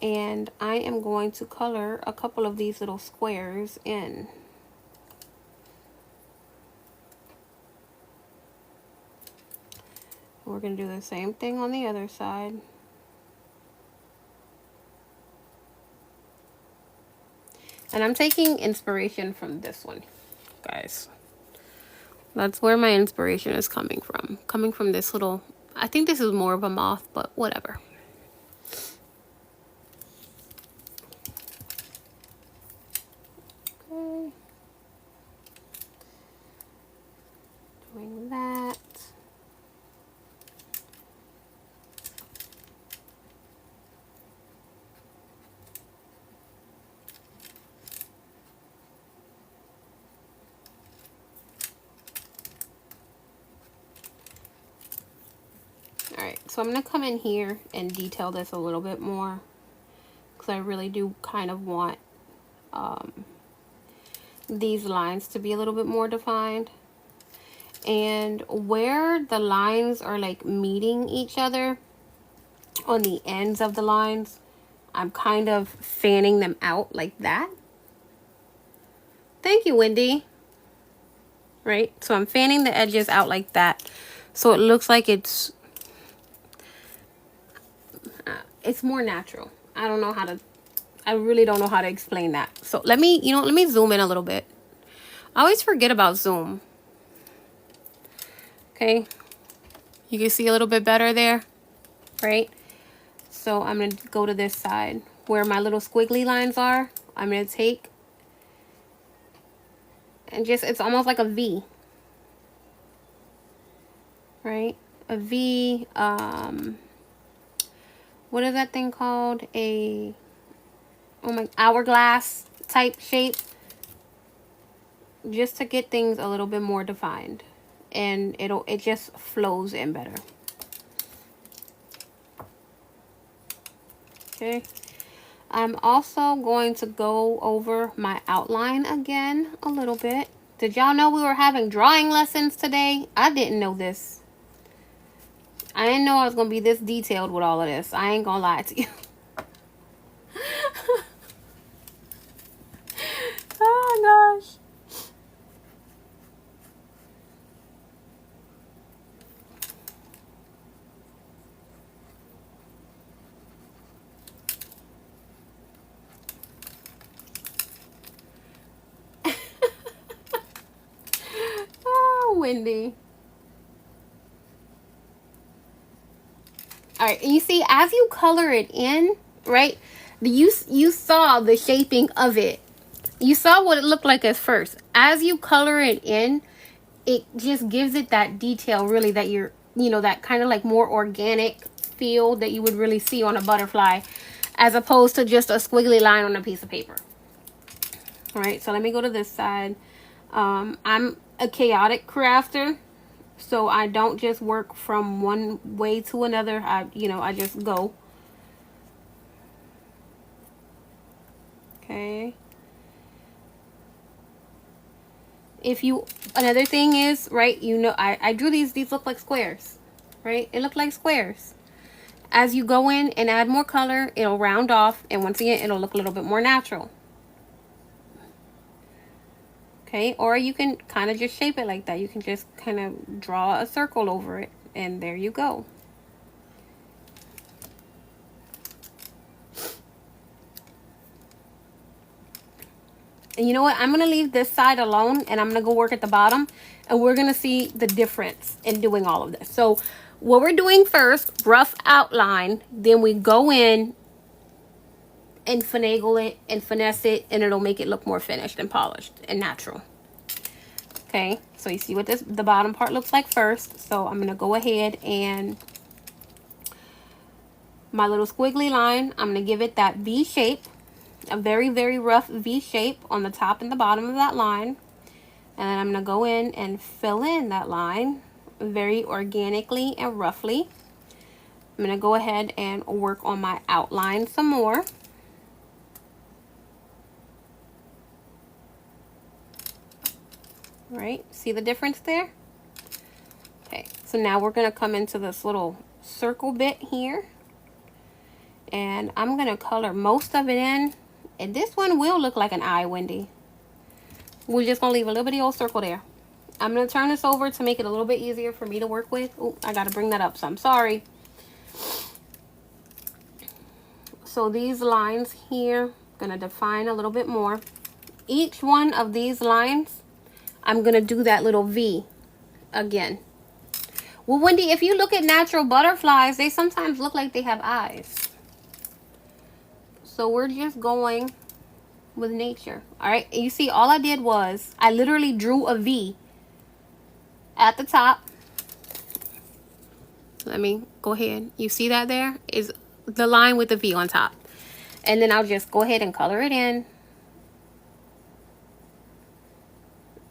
And I am going to color a couple of these little squares in. We're going to do the same thing on the other side. And I'm taking inspiration from this one, guys. That's where my inspiration is coming from. Coming from this little, I think this is more of a moth, but whatever. Okay. Doing that. Alright, so I'm going to come in here and detail this a little bit more, because I really do kind of want these lines to be a little bit more defined. And where the lines are like meeting each other on the ends of the lines, I'm kind of fanning them out like that. Thank you, Wendy. Right? So I'm fanning the edges out like that, so it looks like it's more natural. I don't know how to, I really don't know how to explain that. So let me, let me zoom in a little bit. I always forget about zoom. Okay. You can see a little bit better there, right? So I'm going to go to this side where my little squiggly lines are. I'm going to take and just, it's almost like a V, right? A V, what is that thing called? Hourglass type shape, just to get things a little bit more defined, and it just flows in better. Okay, I'm also going to go over my outline again a little bit. Did y'all know we were having drawing lessons today? I didn't know this. I didn't know I was going to be this detailed with all of this. I ain't going to lie to you. Oh, gosh. Oh, Wendy. All right, and you see, as you color it in, right, you saw the shaping of it. You saw what it looked like at first. As you color it in, it just gives it that detail, really, that you're, that kind of like more organic feel that you would really see on a butterfly, as opposed to just a squiggly line on a piece of paper. All right, so let me go to this side. I'm a chaotic crafter, so I don't just work from one way to another. I just go. Okay. Another thing is, right, I drew these look like squares, right? It looked like squares. As you go in and add more color, it'll round off, and once again, it'll look a little bit more natural. Okay, or you can kind of just shape it like that. You can just kind of draw a circle over it, and there you go. And you know what? I'm going to leave this side alone, and I'm going to go work at the bottom, and we're going to see the difference in doing all of this. So what we're doing first, rough outline, then we go in and finagle it and finesse it, and it'll make it look more finished and polished and natural. Okay, so you see what the bottom part looks like first. So I'm going to go ahead and my little squiggly line. I'm going to give it that V shape, a very, very rough V shape on the top and the bottom of that line. And then I'm going to go in and fill in that line very organically and roughly. I'm going to go ahead and work on my outline some more. Right, see the difference there? Okay, so now we're going to come into this little circle bit here. And I'm going to color most of it in. And this one will look like an eye, Wendy. We're just going to leave a little bitty old circle there. I'm going to turn this over to make it a little bit easier for me to work with. Oh, I got to bring that up, so I'm sorry. So these lines here, going to define a little bit more. Each one of these lines, I'm going to do that little V again. Well, Wendy, if you look at natural butterflies, they sometimes look like they have eyes. So we're just going with nature. All right. You see, all I did was I literally drew a V at the top. Let me go ahead. You see that there is the line with the V on top. And then I'll just go ahead and color it in.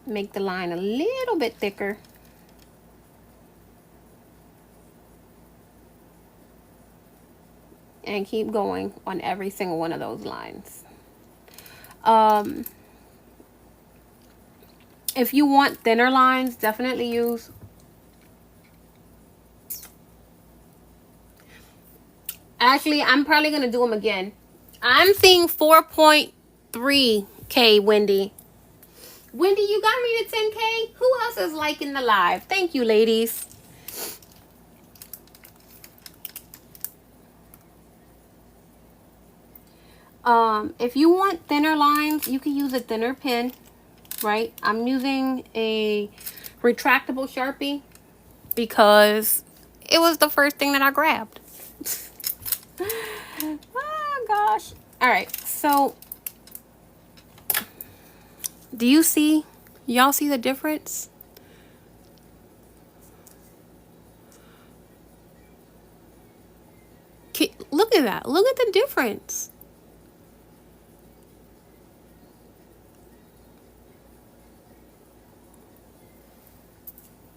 Make the line a little bit thicker. And keep going on every single one of those lines. If you want thinner lines, definitely use. Actually, I'm probably going to do them again. I'm seeing 4.3K, Wendy. Wendy, you got me to 10K? Who else is liking the live? Thank you, ladies. If you want thinner lines, you can use a thinner pen, right? I'm using a retractable Sharpie because it was the first thing that I grabbed. Oh, gosh. All right, so do you see? Y'all see the difference? Look at that. Look at the difference.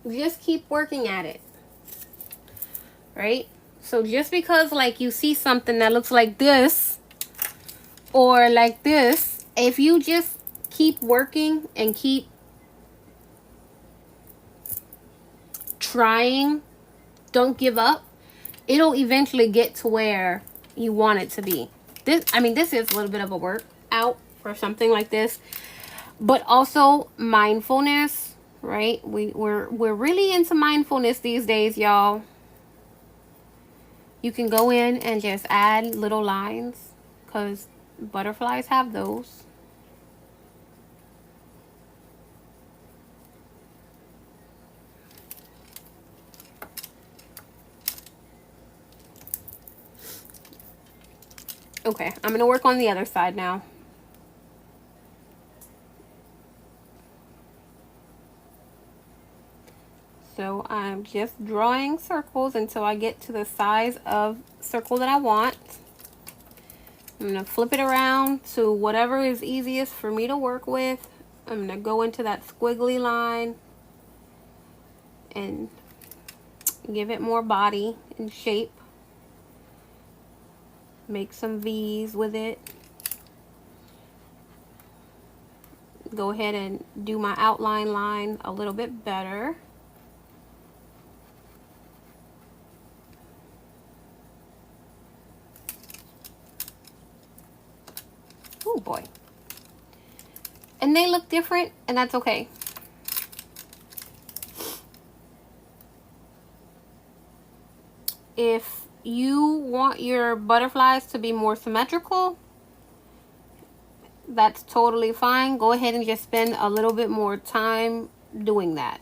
Just keep working at it, right? So just because like you see something that looks like this or like this, if you just keep working and keep trying, don't give up, it'll eventually get to where you want it to be. This is a little bit of a workout for something like this, but also mindfulness. Right? We're really into mindfulness these days, y'all. You can go in and just add little lines because butterflies have those. Okay, I'm going to work on the other side now. So I'm just drawing circles until I get to the size of circle that I want. I'm going to flip it around to whatever is easiest for me to work with. I'm going to go into that squiggly line and give it more body and shape. Make some V's with it. Go ahead and do my outline line a little bit better. Oh boy. And they look different, and that's okay. If you want your butterflies to be more symmetrical, that's totally fine. Go ahead and just spend a little bit more time doing that.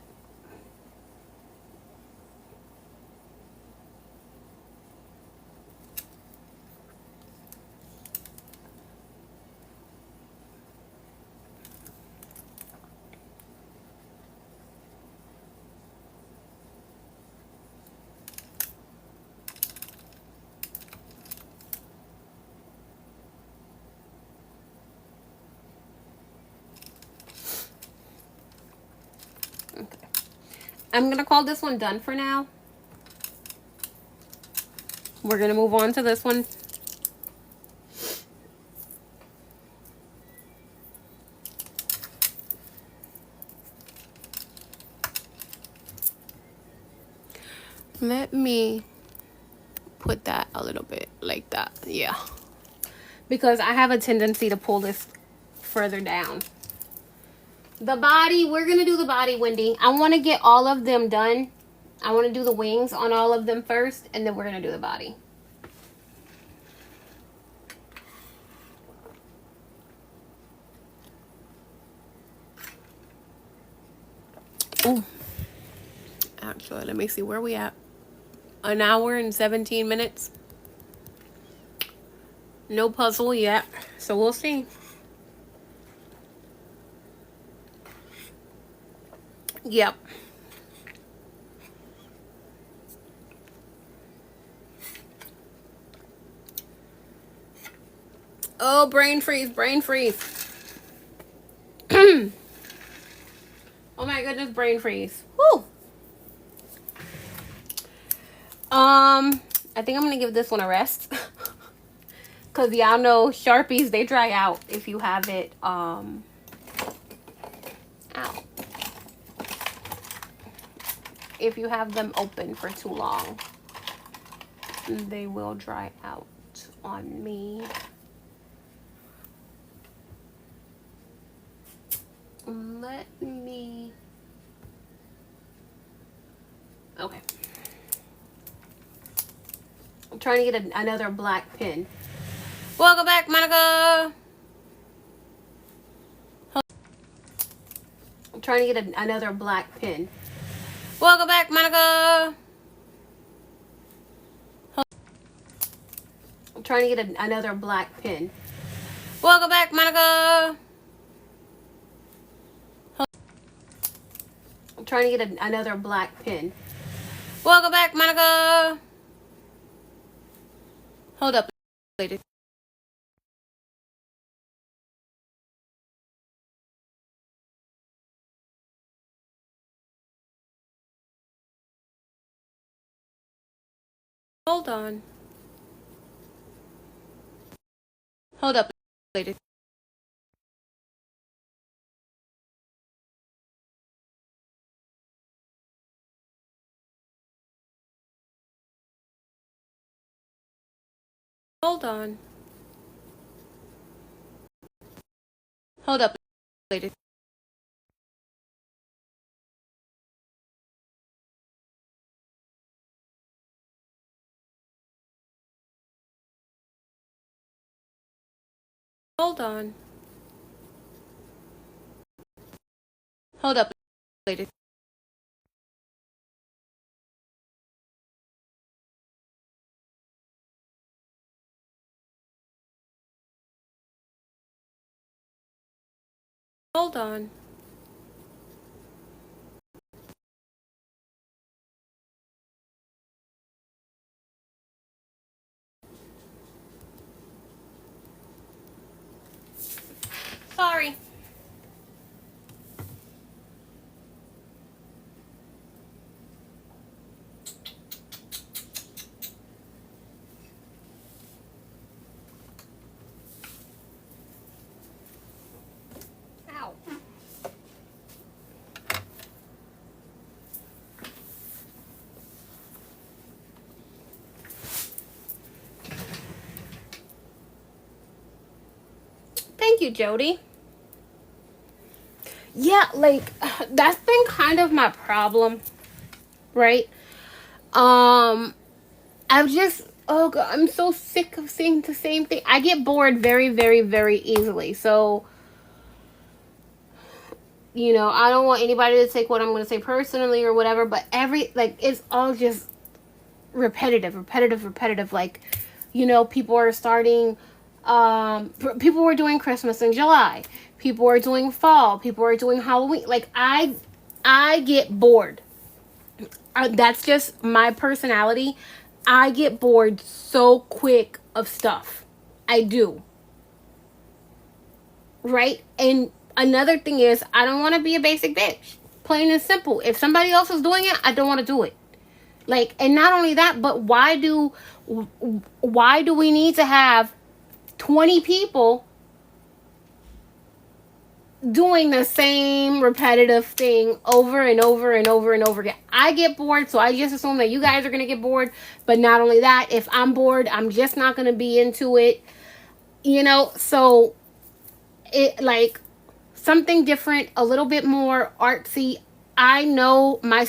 I'm gonna call this one done for now. We're gonna move on to this one. Let me put that a little bit like that. Yeah, because I have a tendency to pull this further down. The body, we're gonna do the body, Wendy. I want to get all of them done. I want to do the wings on all of them first, and then we're gonna do the body. Oh, actually, let me see where we at. An hour and 17 minutes. No puzzle yet, so we'll see. Yep. Oh, brain freeze, brain freeze. Oh my goodness, brain freeze. Woo. I think I'm gonna give this one a rest. Cause y'all know Sharpies, they dry out if you have it, ow. If you have them open for too long, they will dry out on me. Let me, okay. I'm trying to get another black pen. Welcome back, Monica. I'm trying to get another black pen. Welcome back, Monica. I'm trying to get another black pen. Welcome back, Monica. I'm trying to get another black pen. Welcome back, Monica. Hold up, lady. Hold on. Hold up, lady. Hold on. Hold up, lady. Hold on. Hold up, lady. Hold on. Sorry. Ow. Thank you, Jody. Yeah, like, that's been kind of my problem, right? I've just, oh God, I'm so sick of seeing the same thing. I get bored very, very, very easily. So, you know, I don't want anybody to take what I'm going to say personally or whatever, but it's all just repetitive. Like, you know, people are starting, people were doing Christmas in July. People are doing fall. People are doing Halloween. Like, I get bored. That's just my personality. I get bored so quick of stuff. I do. Right? And another thing is, I don't want to be a basic bitch. Plain and simple. If somebody else is doing it, I don't want to do it. Like, and not only that, but why do we need to have 20 people doing the same repetitive thing over and over and over and over again? I get bored, so I just assume that you guys are going to get bored. But not only that, if I'm bored, I'm just not going to be into it. You know, so it, like, something different, a little bit more artsy. I know my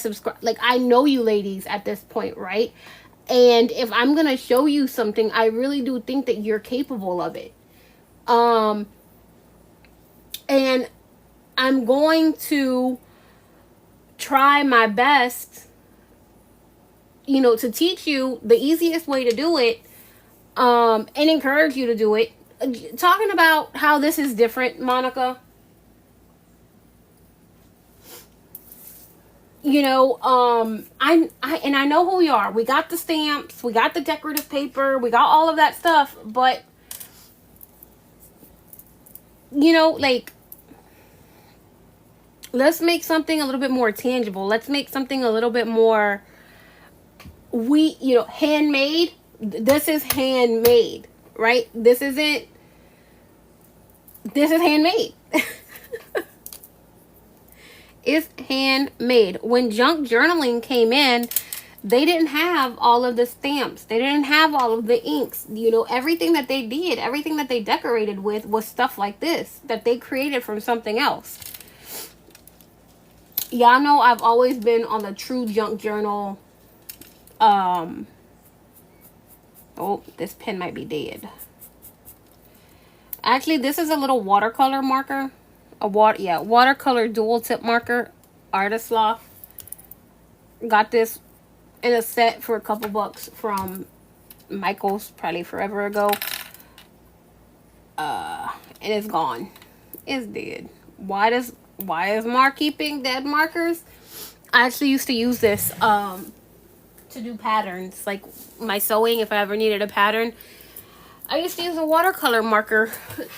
I know you ladies at this point, right? And if I'm going to show you something, I really do think that you're capable of it. And I'm going to try my best, you know, to teach you the easiest way to do it, and encourage you to do it. Talking about how this is different, Monica. You know, I know who we are. We got the stamps, we got the decorative paper, we got all of that stuff, but you know, like, let's make something a little bit more tangible. Let's make something a little bit more, handmade. This is handmade, right? This is handmade. It's handmade. When junk journaling came in, they didn't have all of the stamps. They didn't have all of the inks. You know, everything that they did, everything that they decorated with was stuff like this that they created from something else. Y'all know I've always been on the true junk journal. Oh, this pen might be dead. Actually, this is a little watercolor marker. Watercolor dual tip marker. Artist Loft. Got this in a set for a couple bucks from Michael's probably forever ago. And it's gone. It's dead. Why is Mark keeping dead markers? I actually used to use this to do patterns, like my sewing. If I ever needed a pattern, I used to use a watercolor marker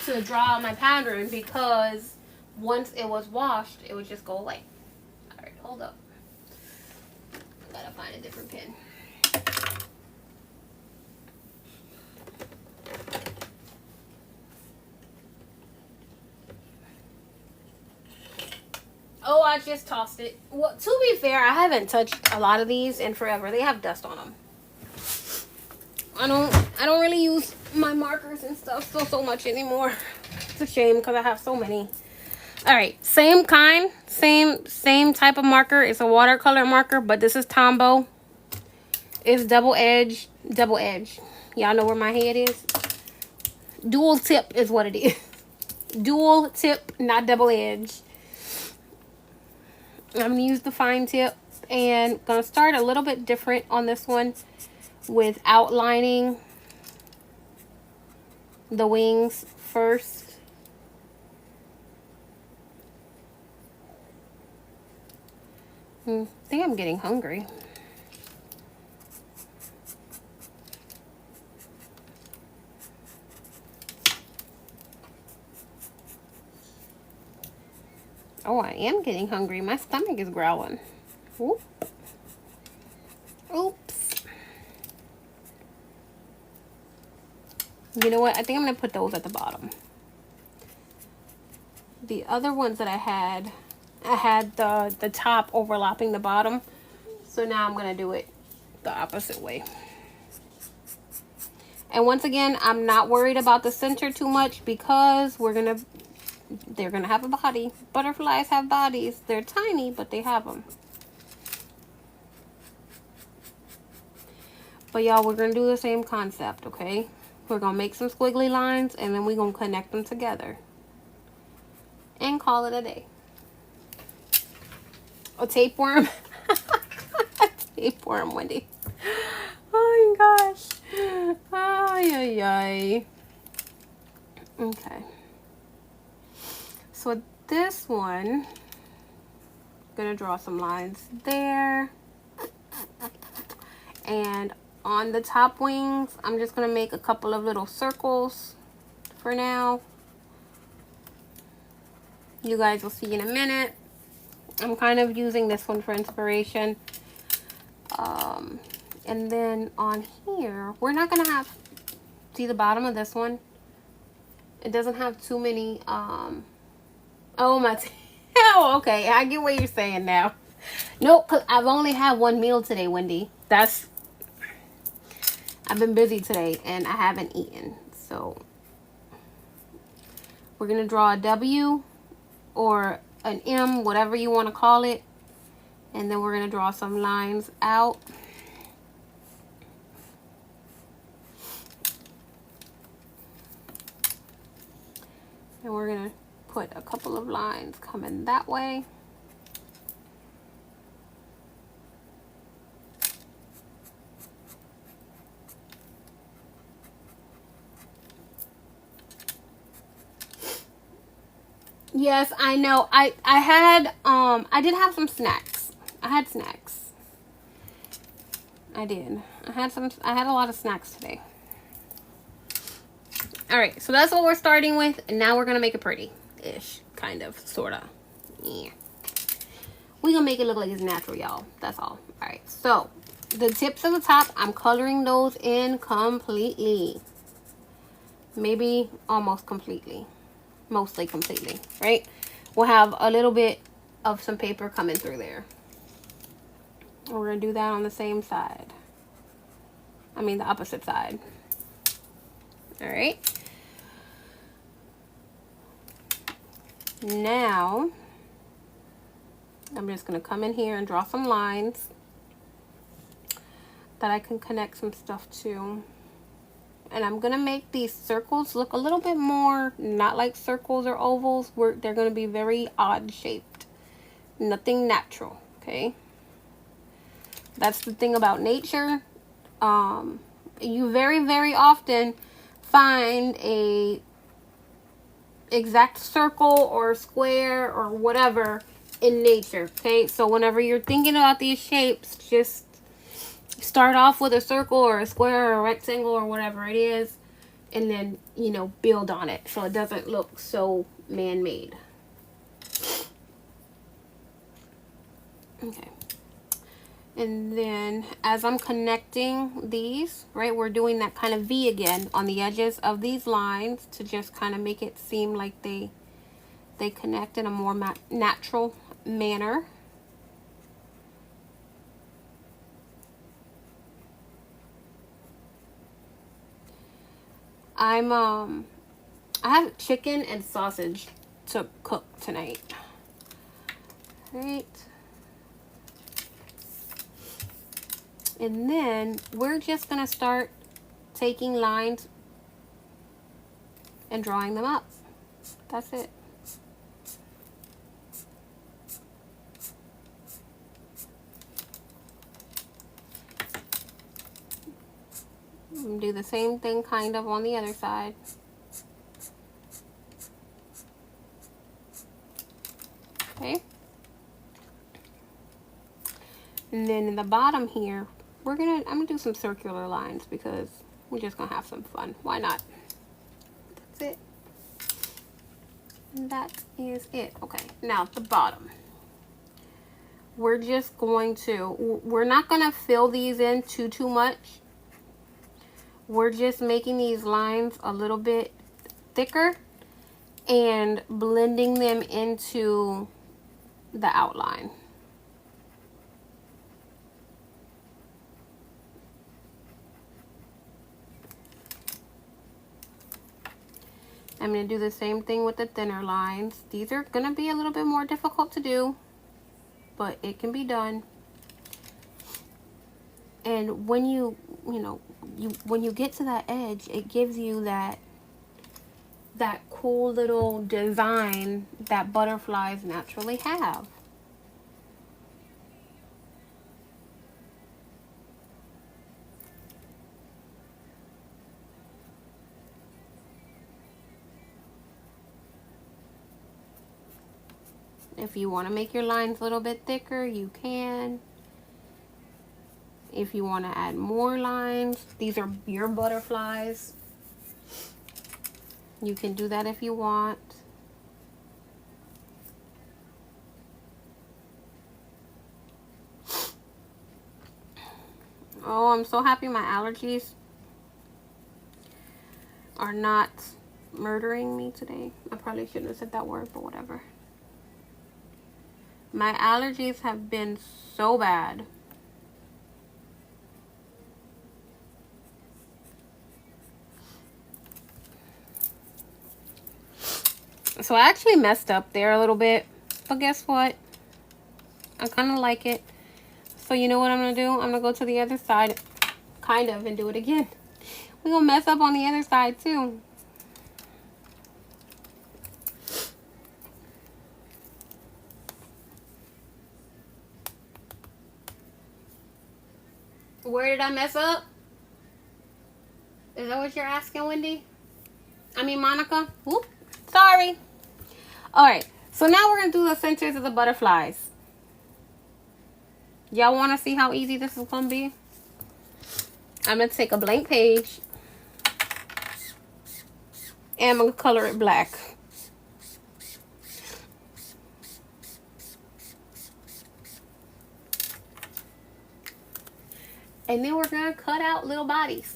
to draw my pattern, because once it was washed, it would just go away. All right, hold up. I gotta find a different pen. Oh, I just tossed it. Well, to be fair, I haven't touched a lot of these in forever. They have dust on them. I don't really use my markers and stuff so much anymore. It's a shame because I have so many. All right, same kind, same type of marker. It's a watercolor marker, but this is Tombow. It's double edge. Y'all know where my head is. Dual tip is what it is. Dual tip, not double edge. I'm gonna use the fine tip, and gonna start a little bit different on this one with outlining the wings first. I think I'm getting hungry. Oh, I am getting hungry. My stomach is growling. Oops. You know what? I think I'm going to put those at the bottom. The other ones that I had the top overlapping the bottom. So now I'm going to do it the opposite way. And once again, I'm not worried about the center too much, because they're going to have a body. Butterflies have bodies. They're tiny, but they have them. But y'all, we're going to do the same concept, okay? We're going to make some squiggly lines, and then we're going to connect them together. And call it a day. A tapeworm. Tapeworm, Wendy. Oh my gosh. Ay, ay, ay. Okay. So this one, I'm gonna draw some lines there. And on the top wings, I'm just gonna make a couple of little circles for now. You guys will see in a minute. I'm kind of using this one for inspiration. And then on here, we're not going to have, see the bottom of this one? It doesn't have too many, oh my, oh, okay, I get what you're saying now. Nope, because I've only had one meal today, Wendy. I've been busy today and I haven't eaten. So we're going to draw a W or an M, whatever you want to call it. And then we're going to draw some lines out. And we're going to put a couple of lines coming that way. Yes, I know. I did have some snacks. I had snacks. I did. I had a lot of snacks today. All right, so that's what we're starting with, and now we're gonna make it pretty-ish, kind of, sorta. Yeah. We're gonna make it look like it's natural, y'all. That's all. All right, so the tips of the top, I'm coloring those in completely. Maybe almost completely. Mostly completely, right? We'll have a little bit of some paper coming through there. We're gonna do that on the same side. I mean the opposite side. All right. Now, I'm just gonna come in here and draw some lines that I can connect some stuff to. And I'm gonna make these circles look a little bit more, not like circles or ovals. They're gonna be very odd shaped. Nothing natural, okay? That's the thing about nature. You very, very often find a exact circle or square or whatever in nature, okay? So whenever you're thinking about these shapes, just start off with a circle or a square or a rectangle or whatever it is, and then, you know, build on it so it doesn't look so man-made. Okay. And then as I'm connecting these, right, we're doing that kind of V again on the edges of these lines to just kind of make it seem like they connect in a more natural manner. I have chicken and sausage to cook tonight. Right. And then we're just gonna start taking lines and drawing them up. That's it. And do the same thing kind of on the other side. Okay. And then in the bottom here, I'm gonna do some circular lines because we're just gonna have some fun. Why not? That's it. And that is it. Okay, now the bottom. We're just going to, we're not gonna fill these in too much. We're just making these lines a little bit thicker and blending them into the outline. I'm going to do the same thing with the thinner lines. These are going to be a little bit more difficult to do, but it can be done. And when when you get to that edge, it gives you that cool little design that butterflies naturally have. If you want to make your lines a little bit thicker, you can. If you want to add more lines, these are your butterflies. You can do that if you want. Oh, I'm so happy my allergies are not murdering me today. I probably shouldn't have said that word, but whatever. My allergies have been so bad. So I actually messed up there a little bit. But guess what? I kind of like it. So you know what I'm going to do? I'm going to go to the other side, kind of, and do it again. We're going to mess up on the other side, too. Where did I mess up? Is that what you're asking, Wendy? I mean, Monica? Whoop. Sorry. All right. So now we're going to do the centers of the butterflies. Y'all want to see how easy this is going to be? I'm going to take a blank page. And I'm going to color it black. And then we're going to cut out little bodies.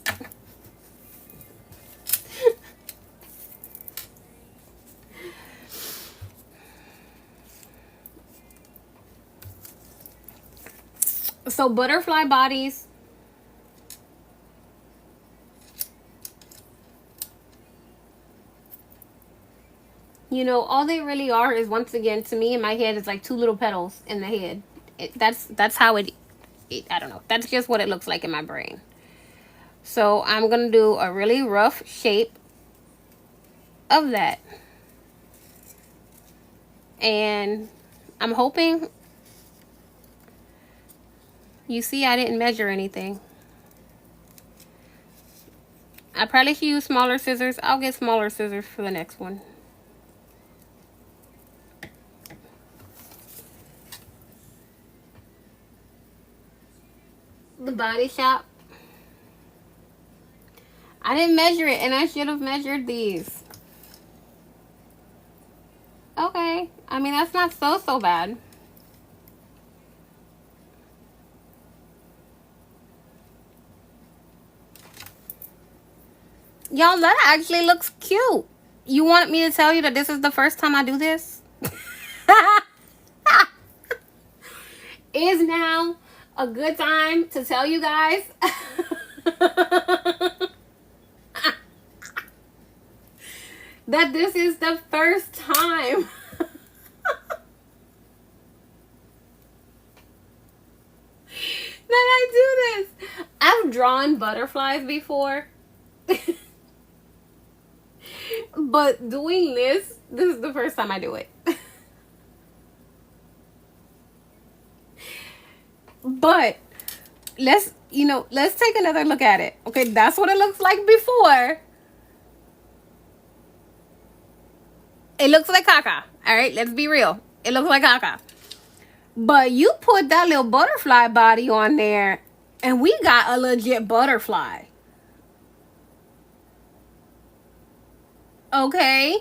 So butterfly bodies. You know, all they really are is, once again, to me in my head, is like two little petals in the head. That's how it, I don't know. That's just what it looks like in my brain. So I'm going to do a really rough shape of that. And I'm hoping you see I didn't measure anything. I probably should use smaller scissors. I'll get smaller scissors for the next one. The Body Shop. I didn't measure it, and I should have measured these. Okay. I mean, that's not so bad. Y'all, that actually looks cute. You want me to tell you that this is the first time I do this? Is now a good time to tell you guys that this is the first time that I do this. I've drawn butterflies before. But doing this is the first time I do it. But let's take another look at it. Okay, that's what it looks like before. It looks like caca. All right, let's be real. It looks like caca. But you put that little butterfly body on there, and we got a legit butterfly. Okay.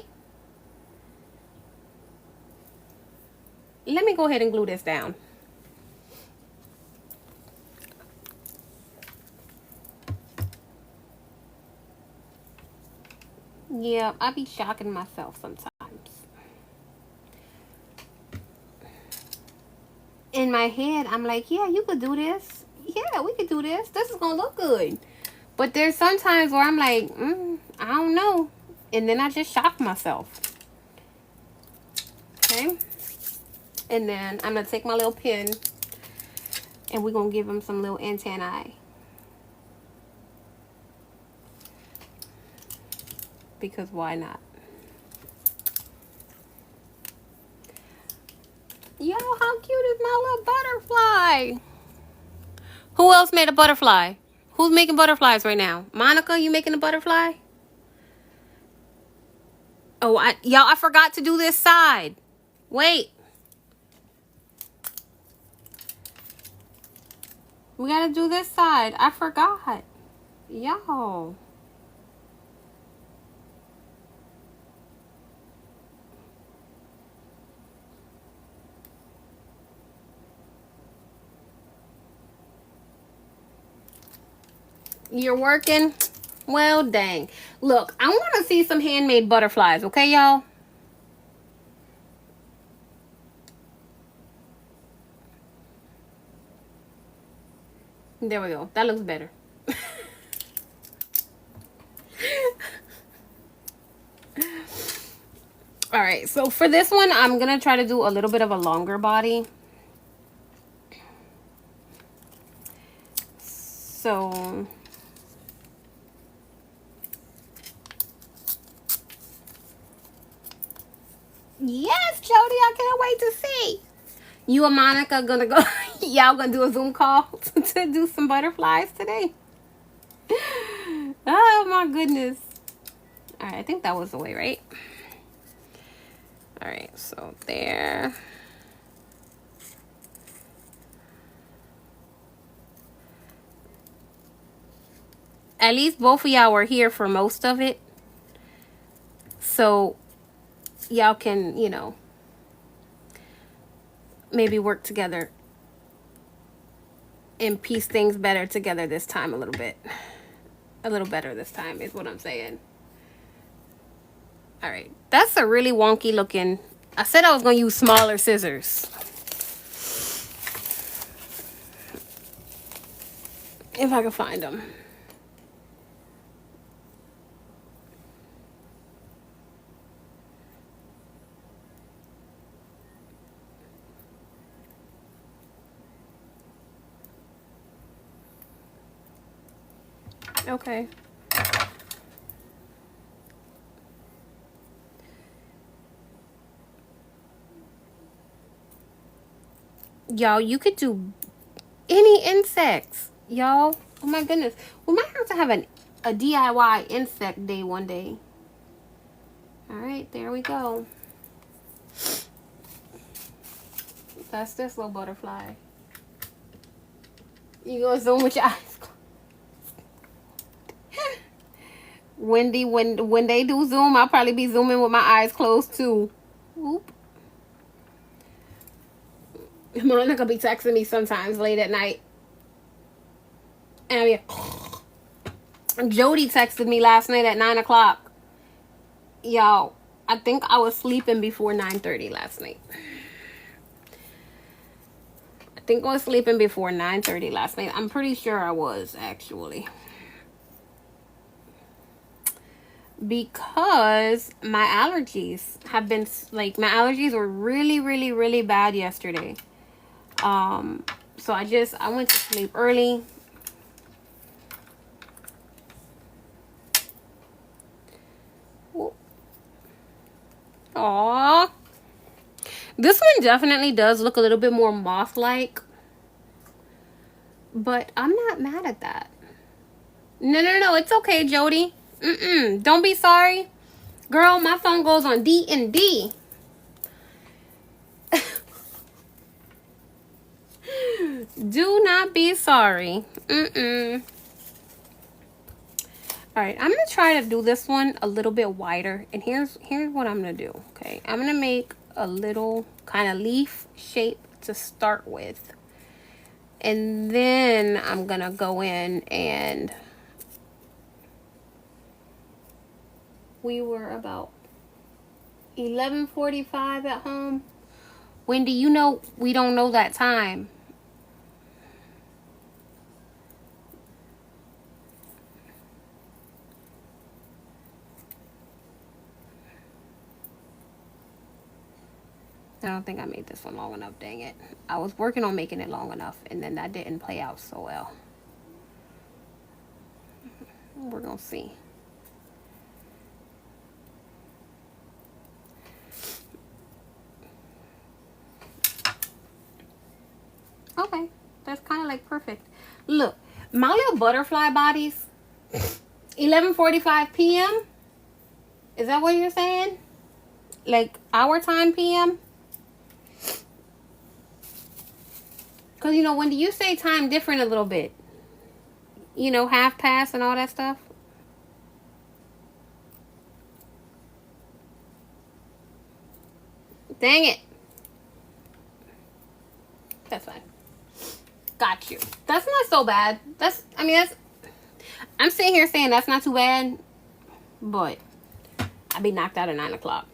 Let me go ahead and glue this down. Yeah, I be shocking myself sometimes. In my head, I'm like, yeah, you could do this. Yeah, we could do this. This is going to look good. But there's sometimes where I'm like, I don't know. And then I just shock myself. Okay. And then I'm going to take my little pen, and we're going to give him some little antennae. Because why not? Yo, how cute is my little butterfly? Who else made a butterfly? Who's making butterflies right now? Monica, you making a butterfly? Oh, y'all, I forgot to do this side. Wait. We gotta do this side. I forgot. Yo. You're working? Well, dang. Look, I want to see some handmade butterflies, okay, y'all? There we go. That looks better. All right, so for this one, I'm going to try to do a little bit of a longer body. So... yes, Jody, I can't wait to see. You and Monica gonna go, y'all gonna do a Zoom call to do some butterflies today. Oh my goodness. All right, I think that was the way, right? All right, so there. At least both of y'all were here for most of it. So y'all can, you know, maybe work together and piece things better together this time a little bit. A little better this time is what I'm saying. All right, that's a really wonky looking. I said I was going to use smaller scissors. If I can find them. Okay. Y'all, you could do any insects. Y'all, oh my goodness. We might have to have a DIY insect day one day. All right, there we go. That's this little butterfly. You gonna zoom with your eyes closed. Wendy, when they do zoom, I'll probably be zooming with my eyes closed too. Oop. Monica be texting me sometimes late at night. And I mean, Jody texted me last night at 9 o'clock. Y'all, I think I was sleeping before 9:30 last night. I think I was sleeping before 9:30 last night. I'm pretty sure I was, actually. Because my allergies have been, like, my allergies were really, really, really bad yesterday. So I went to sleep early. Aww. This one definitely does look a little bit more moth-like. But I'm not mad at that. No. It's okay, Jody. Don't be sorry. Girl, my phone goes on D&D. Do not be sorry. Alright, I'm going to try to do this one a little bit wider. And here's what I'm going to do. Okay, I'm going to make a little kind of leaf shape to start with. And then I'm going to go in and... we were about 11:45 at home. Wendy, you know we don't know that time. I don't think I made this one long enough, dang it. I was working on making it long enough, and then that didn't play out so well. We're gonna see. Okay, that's kind of like perfect. Look, my little butterfly bodies, 11:45 p.m. Is that what you're saying? Like our time p.m.? Because, you know, when you say time different a little bit, you know, half past and all that stuff. Dang it. That's fine. Got you. That's not so bad. I'm sitting here saying that's not too bad, but I'd be knocked out at 9 o'clock.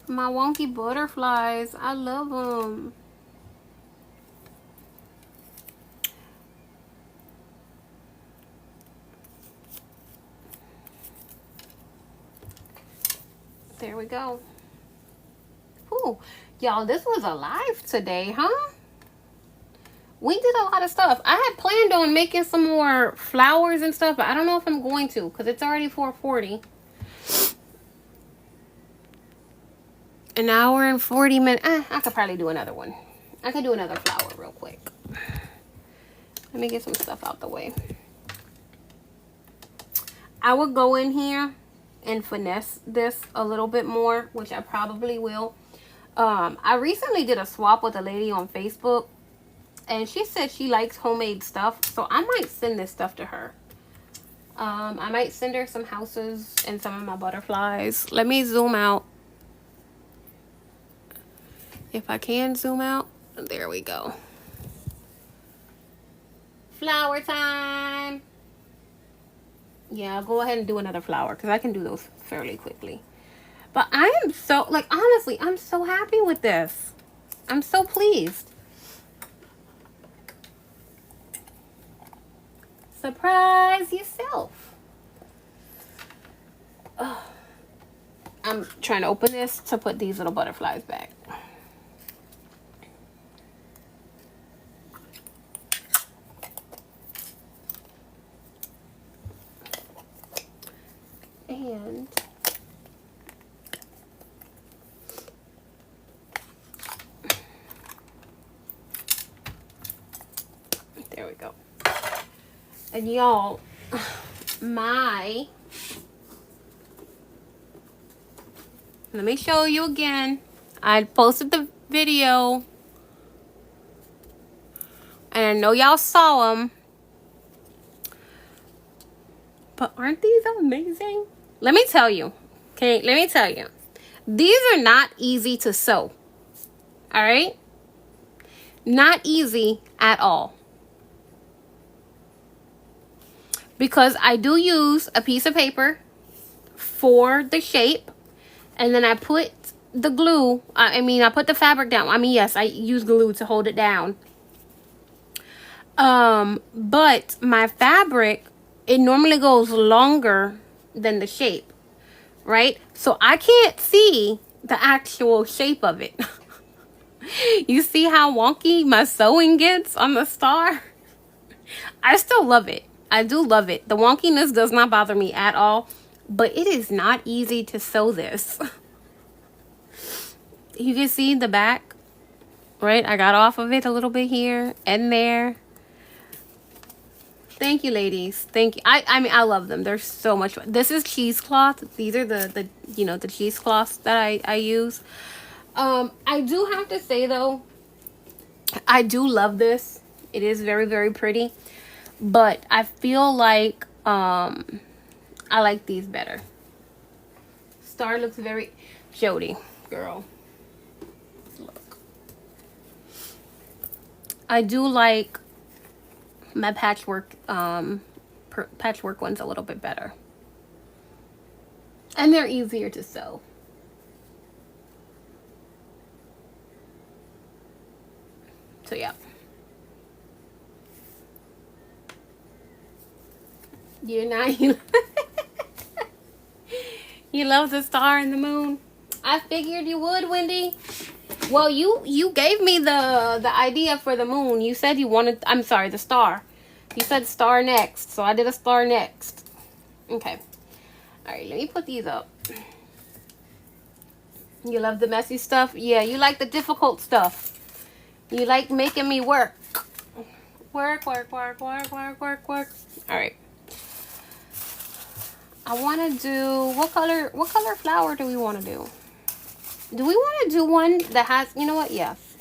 My wonky butterflies. I love them. There we go. Ooh, y'all, this was a live today, huh? We did a lot of stuff. I had planned on making some more flowers and stuff, but I don't know if I'm going to because it's already 4:40. An hour and 40 minutes. I could probably do another one. I could do another flower real quick. Let me get some stuff out the way. I would go in here and finesse this a little bit more, which I probably will. I recently did a swap with a lady on Facebook, and she said she likes homemade stuff, so I might send this stuff to her. I might send her some houses and some of my butterflies. Let me zoom out. If I can zoom out, there we go. Flower time. Yeah, I'll go ahead and do another flower because I can do those fairly quickly. But I am so, like, honestly, I'm so happy with this. I'm so pleased. Surprise yourself. Ugh. I'm trying to open this to put these little butterflies back. And there we go. And y'all, let me show you again. I posted the video and I know y'all saw them, but aren't these amazing? Let me tell you, okay, let me tell you, these are not easy to sew. All right, not easy at all, because I do use a piece of paper for the shape, and then I put the glue, I put the fabric down. Yes, I use glue to hold it down. But my fabric, it normally goes longer than the shape, right? So I can't see the actual shape of it. You see how wonky my sewing gets on the star? I still love it. I do love it. The wonkiness does not bother me at all, but it is not easy to sew this. You can see the back, right? I got off of it a little bit here and there. Thank you, ladies. Thank you. I love them. They're so much fun. This is cheesecloth. These are the cheesecloths that I use. I do have to say though, I do love this. It is very, very pretty, but I feel like I like these better. Star looks very Jody, girl. Look. I do like my patchwork one's a little bit better, and they're easier to sew. So yeah, you're not you love the star and the moon. I figured you would, Wendy. Well, you gave me the idea for the moon. You said you wanted, I'm sorry, the star. You said star next, so I did a star next. Okay. All right, let me put these up. You love the messy stuff? Yeah, you like the difficult stuff. You like making me work. Work. All right. I want to do, what color flower do we want to do? Do we want to do one that has, you know what? Yes,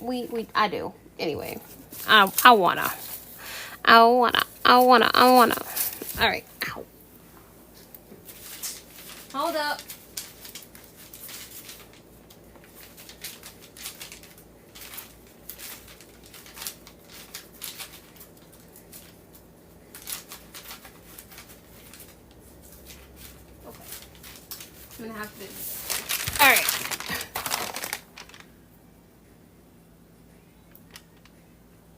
I do. Anyway, I wanna. All right. Ow. Hold up. Okay. I'm gonna have to. All right.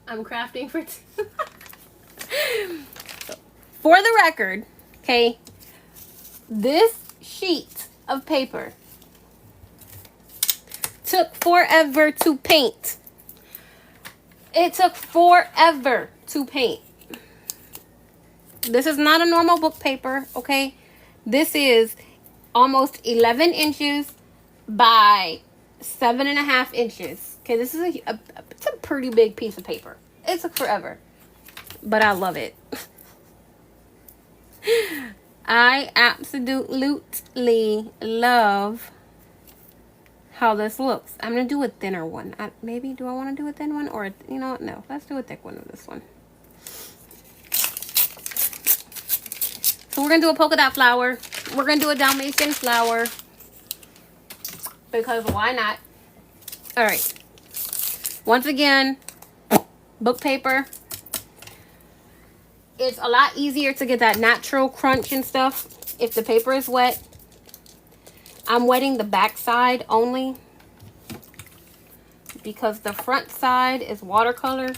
I'm crafting for for the record, okay, this sheet of paper took forever to paint. It took forever to paint. This is not a normal book paper, okay? This is almost 11 inches by 7.5 inches. Okay, this is it's a pretty big piece of paper. It took forever, but I love it. I absolutely love how this looks. I'm gonna do a thinner one. Maybe do I want to do a thin one, or you know what? No, let's do a thick one of this one. So we're gonna do a polka dot flower. We're gonna do a Dalmatian flower because why not? All right. Once again, book paper. It's a lot easier to get that natural crunch and stuff if the paper is wet. I'm wetting the back side only because the front side is watercolor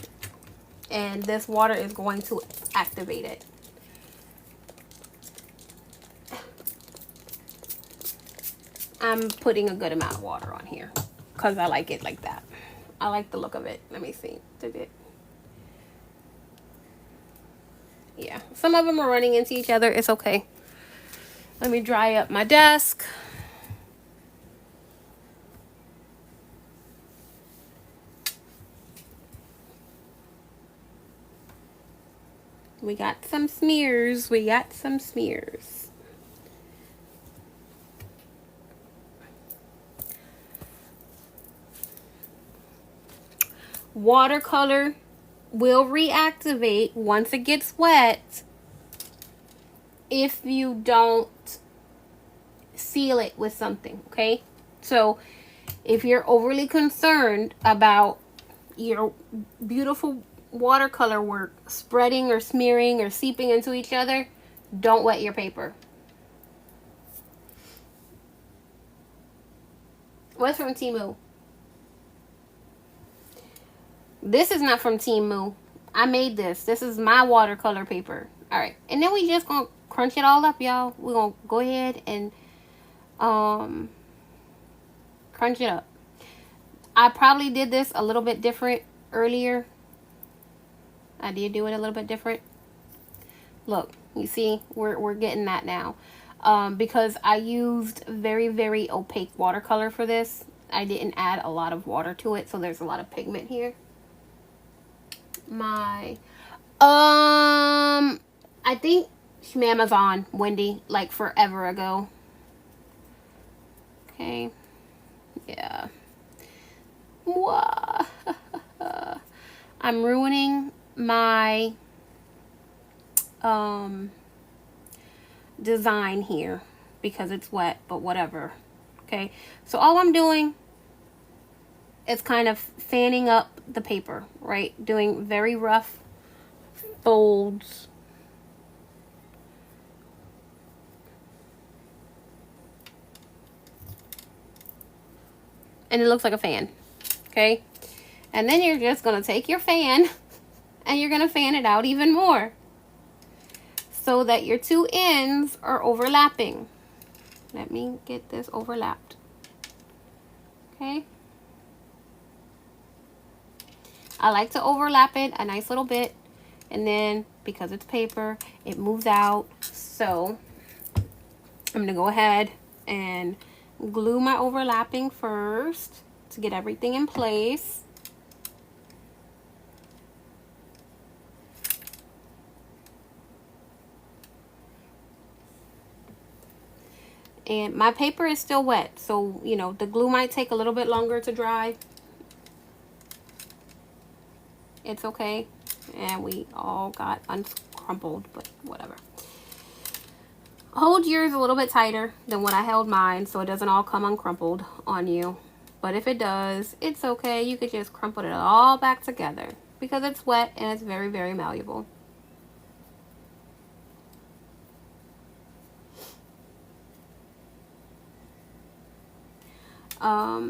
and this water is going to activate it. I'm putting a good amount of water on here because I like it like that. I like the look of it. Let me see. Did it? Yeah, some of them are running into each other. It's okay. Let me dry up my desk. We got some smears. We got some smears. Watercolor will reactivate once it gets wet if you don't seal it with something, okay? So if you're overly concerned about your beautiful watercolor work spreading or smearing or seeping into each other, don't wet your paper. What's from Temu? This is not from Temu. I made this. This is my watercolor paper. All right. And then we just gonna crunch it all up, y'all. We're gonna go ahead and crunch it up. I probably did this a little bit different earlier. I did do it a little bit different. Look, you see, we're getting that now. Because I used very, very opaque watercolor for this. I didn't add a lot of water to it, so there's a lot of pigment here. I think from Amazon, Wendy, like forever ago. Okay. Yeah. I'm ruining my design here because it's wet, but whatever. Okay. So all I'm doing is kind of fanning up the paper, right? Doing very rough folds. And it looks like a fan, okay? And then you're just gonna take your fan and you're gonna fan it out even more so that your two ends are overlapping. Let me get this overlapped, okay? I like to overlap it a nice little bit, and then because it's paper, it moves out. So I'm gonna go ahead and glue my overlapping first to get everything in place. And my paper is still wet, so you know the glue might take a little bit longer to dry. It's okay. And we all got uncrumpled, but whatever. Hold yours a little bit tighter than what I held mine so it doesn't all come uncrumpled on you. But if it does, it's okay. You could just crumple it all back together because it's wet and it's very, very malleable.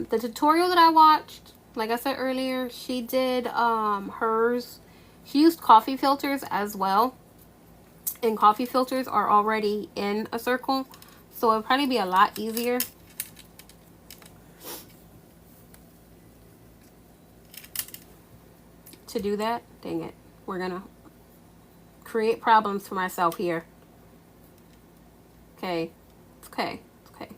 The tutorial that I watched, like I said earlier, she did hers. She used coffee filters as well. And coffee filters are already in a circle, so it'll probably be a lot easier to do that. Dang it. We're gonna create problems for myself here. Okay. It's okay. It's okay.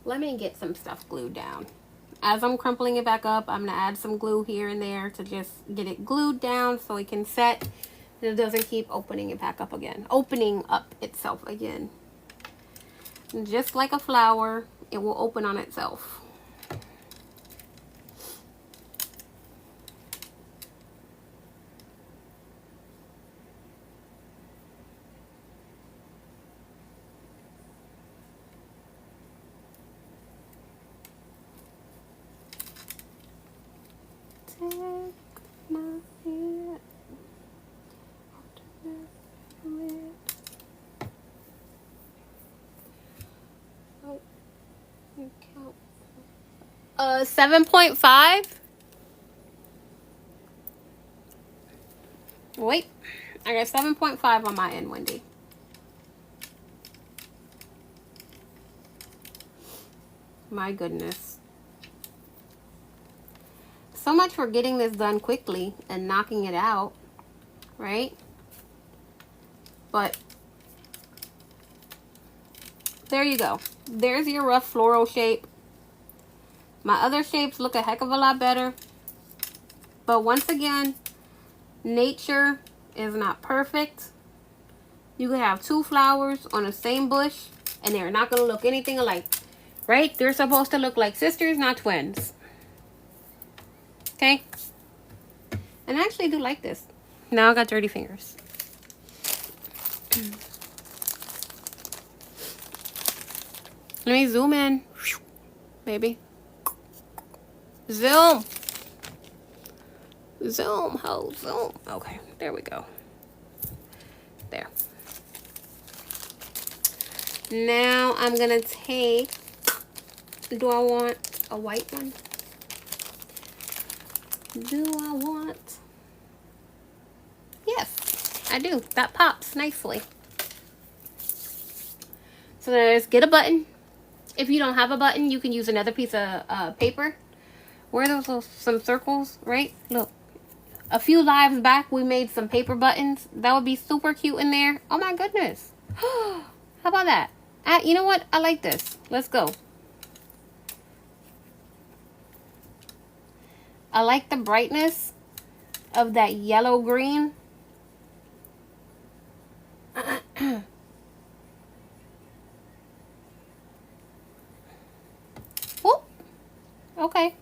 Let me get some stuff glued down. As I'm crumpling it back up, I'm gonna add some glue here and there to just get it glued down so it can set and it doesn't keep opening it back up again. Opening up itself again. And just like a flower, it will open on itself. Oh, 7.5. Wait, I got 7.5 on my end, Wendy. My goodness. So much for getting this done quickly and knocking it out, right? But there you go. There's your rough floral shape. My other shapes look a heck of a lot better. But once again, nature is not perfect. You can have two flowers on the same bush and they're not going to look anything alike, right? They're supposed to look like sisters, not twins. Okay? And I actually do like this. Now I got dirty fingers. Let me zoom in. Baby. Zoom. Zoom, ho, zoom. Okay, there we go. There. Now I'm gonna take, do I want a white one? Do I want? Yes, I do. That pops nicely. So let's get a button. If you don't have a button, you can use another piece of paper. Where are those little, some circles, right? Look. A few lives back, we made some paper buttons. That would be super cute in there. Oh my goodness. How about that? You know what? I like this. Let's go. I like the brightness of that yellow green. Whoop. Okay.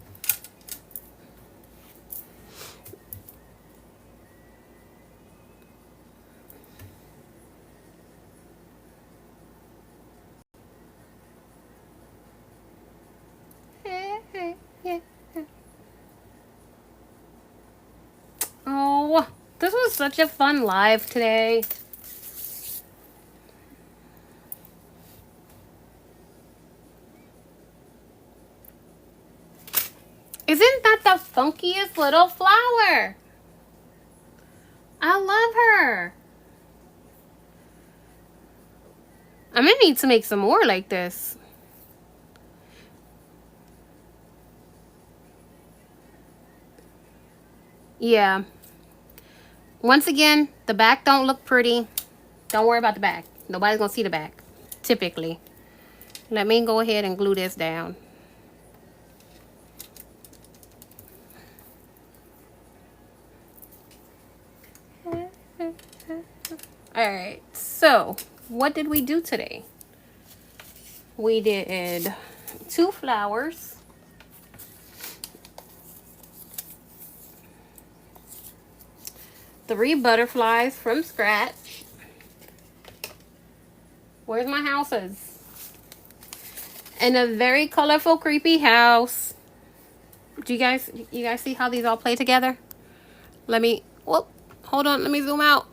Oh, this was such a fun live today. Isn't that the funkiest little flower? I love her. I'm gonna need to make some more like this. Yeah. Once again, the back don't look pretty. Don't worry about the back. Nobody's gonna see the back, typically. Let me go ahead and glue this down. Alright, so what did we do today? We did 2 flowers. 3 butterflies from scratch. Where's my houses? And a very colorful, creepy house. Do you guys see how these all play together? Let me, whoop, hold on, let me zoom out.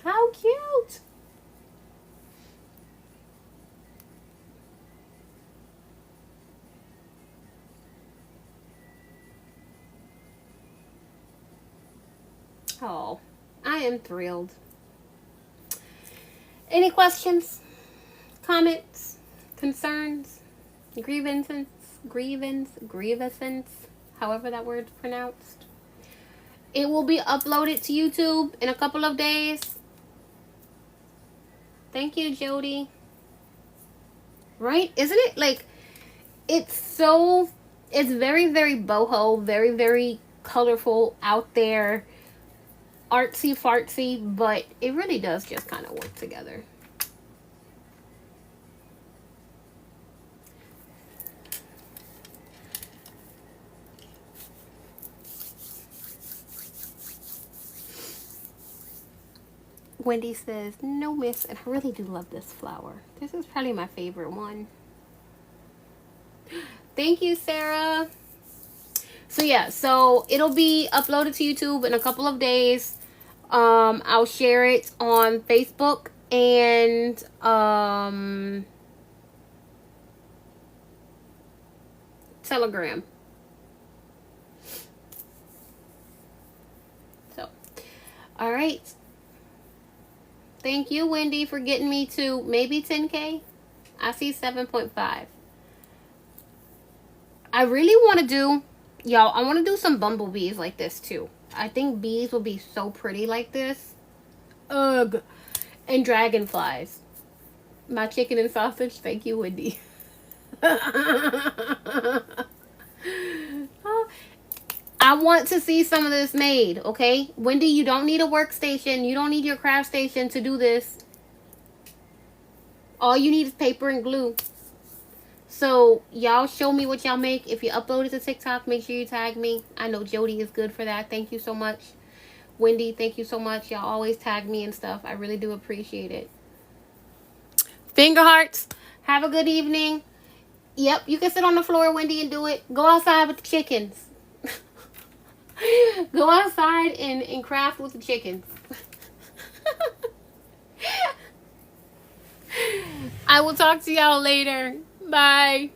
How cute. Oh, I am thrilled. Any questions, comments, concerns, grievances, however that word's pronounced? It will be uploaded to YouTube in a couple of days. Thank you, Jody. Right? Isn't it like, it's very, very boho, very, very colorful, out there, artsy fartsy, but it really does just kind of work together. Wendy says, no miss, and I really do love this flower. This is probably my favorite one. Thank you, Sarah. So yeah, so it'll be uploaded to YouTube in a couple of days. I'll share it on Facebook and Telegram. So, all right. Thank you, Wendy, for getting me to maybe 10K. I see 7.5. I really want to do, y'all, I want to do some bumblebees like this too. I think bees will be so pretty like this. Ugh. And dragonflies. My chicken and sausage. Thank you, Wendy. I want to see some of this made, okay? Wendy, you don't need a workstation. You don't need your craft station to do this. All you need is paper and glue. So, y'all show me what y'all make. If you upload it to TikTok, make sure you tag me. I know Jody is good for that. Thank you so much. Wendy, thank you so much. Y'all always tag me and stuff. I really do appreciate it. Finger hearts. Have a good evening. Yep, you can sit on the floor, Wendy, and do it. Go outside with the chickens. Go outside and craft with the chickens. I will talk to y'all later. Bye.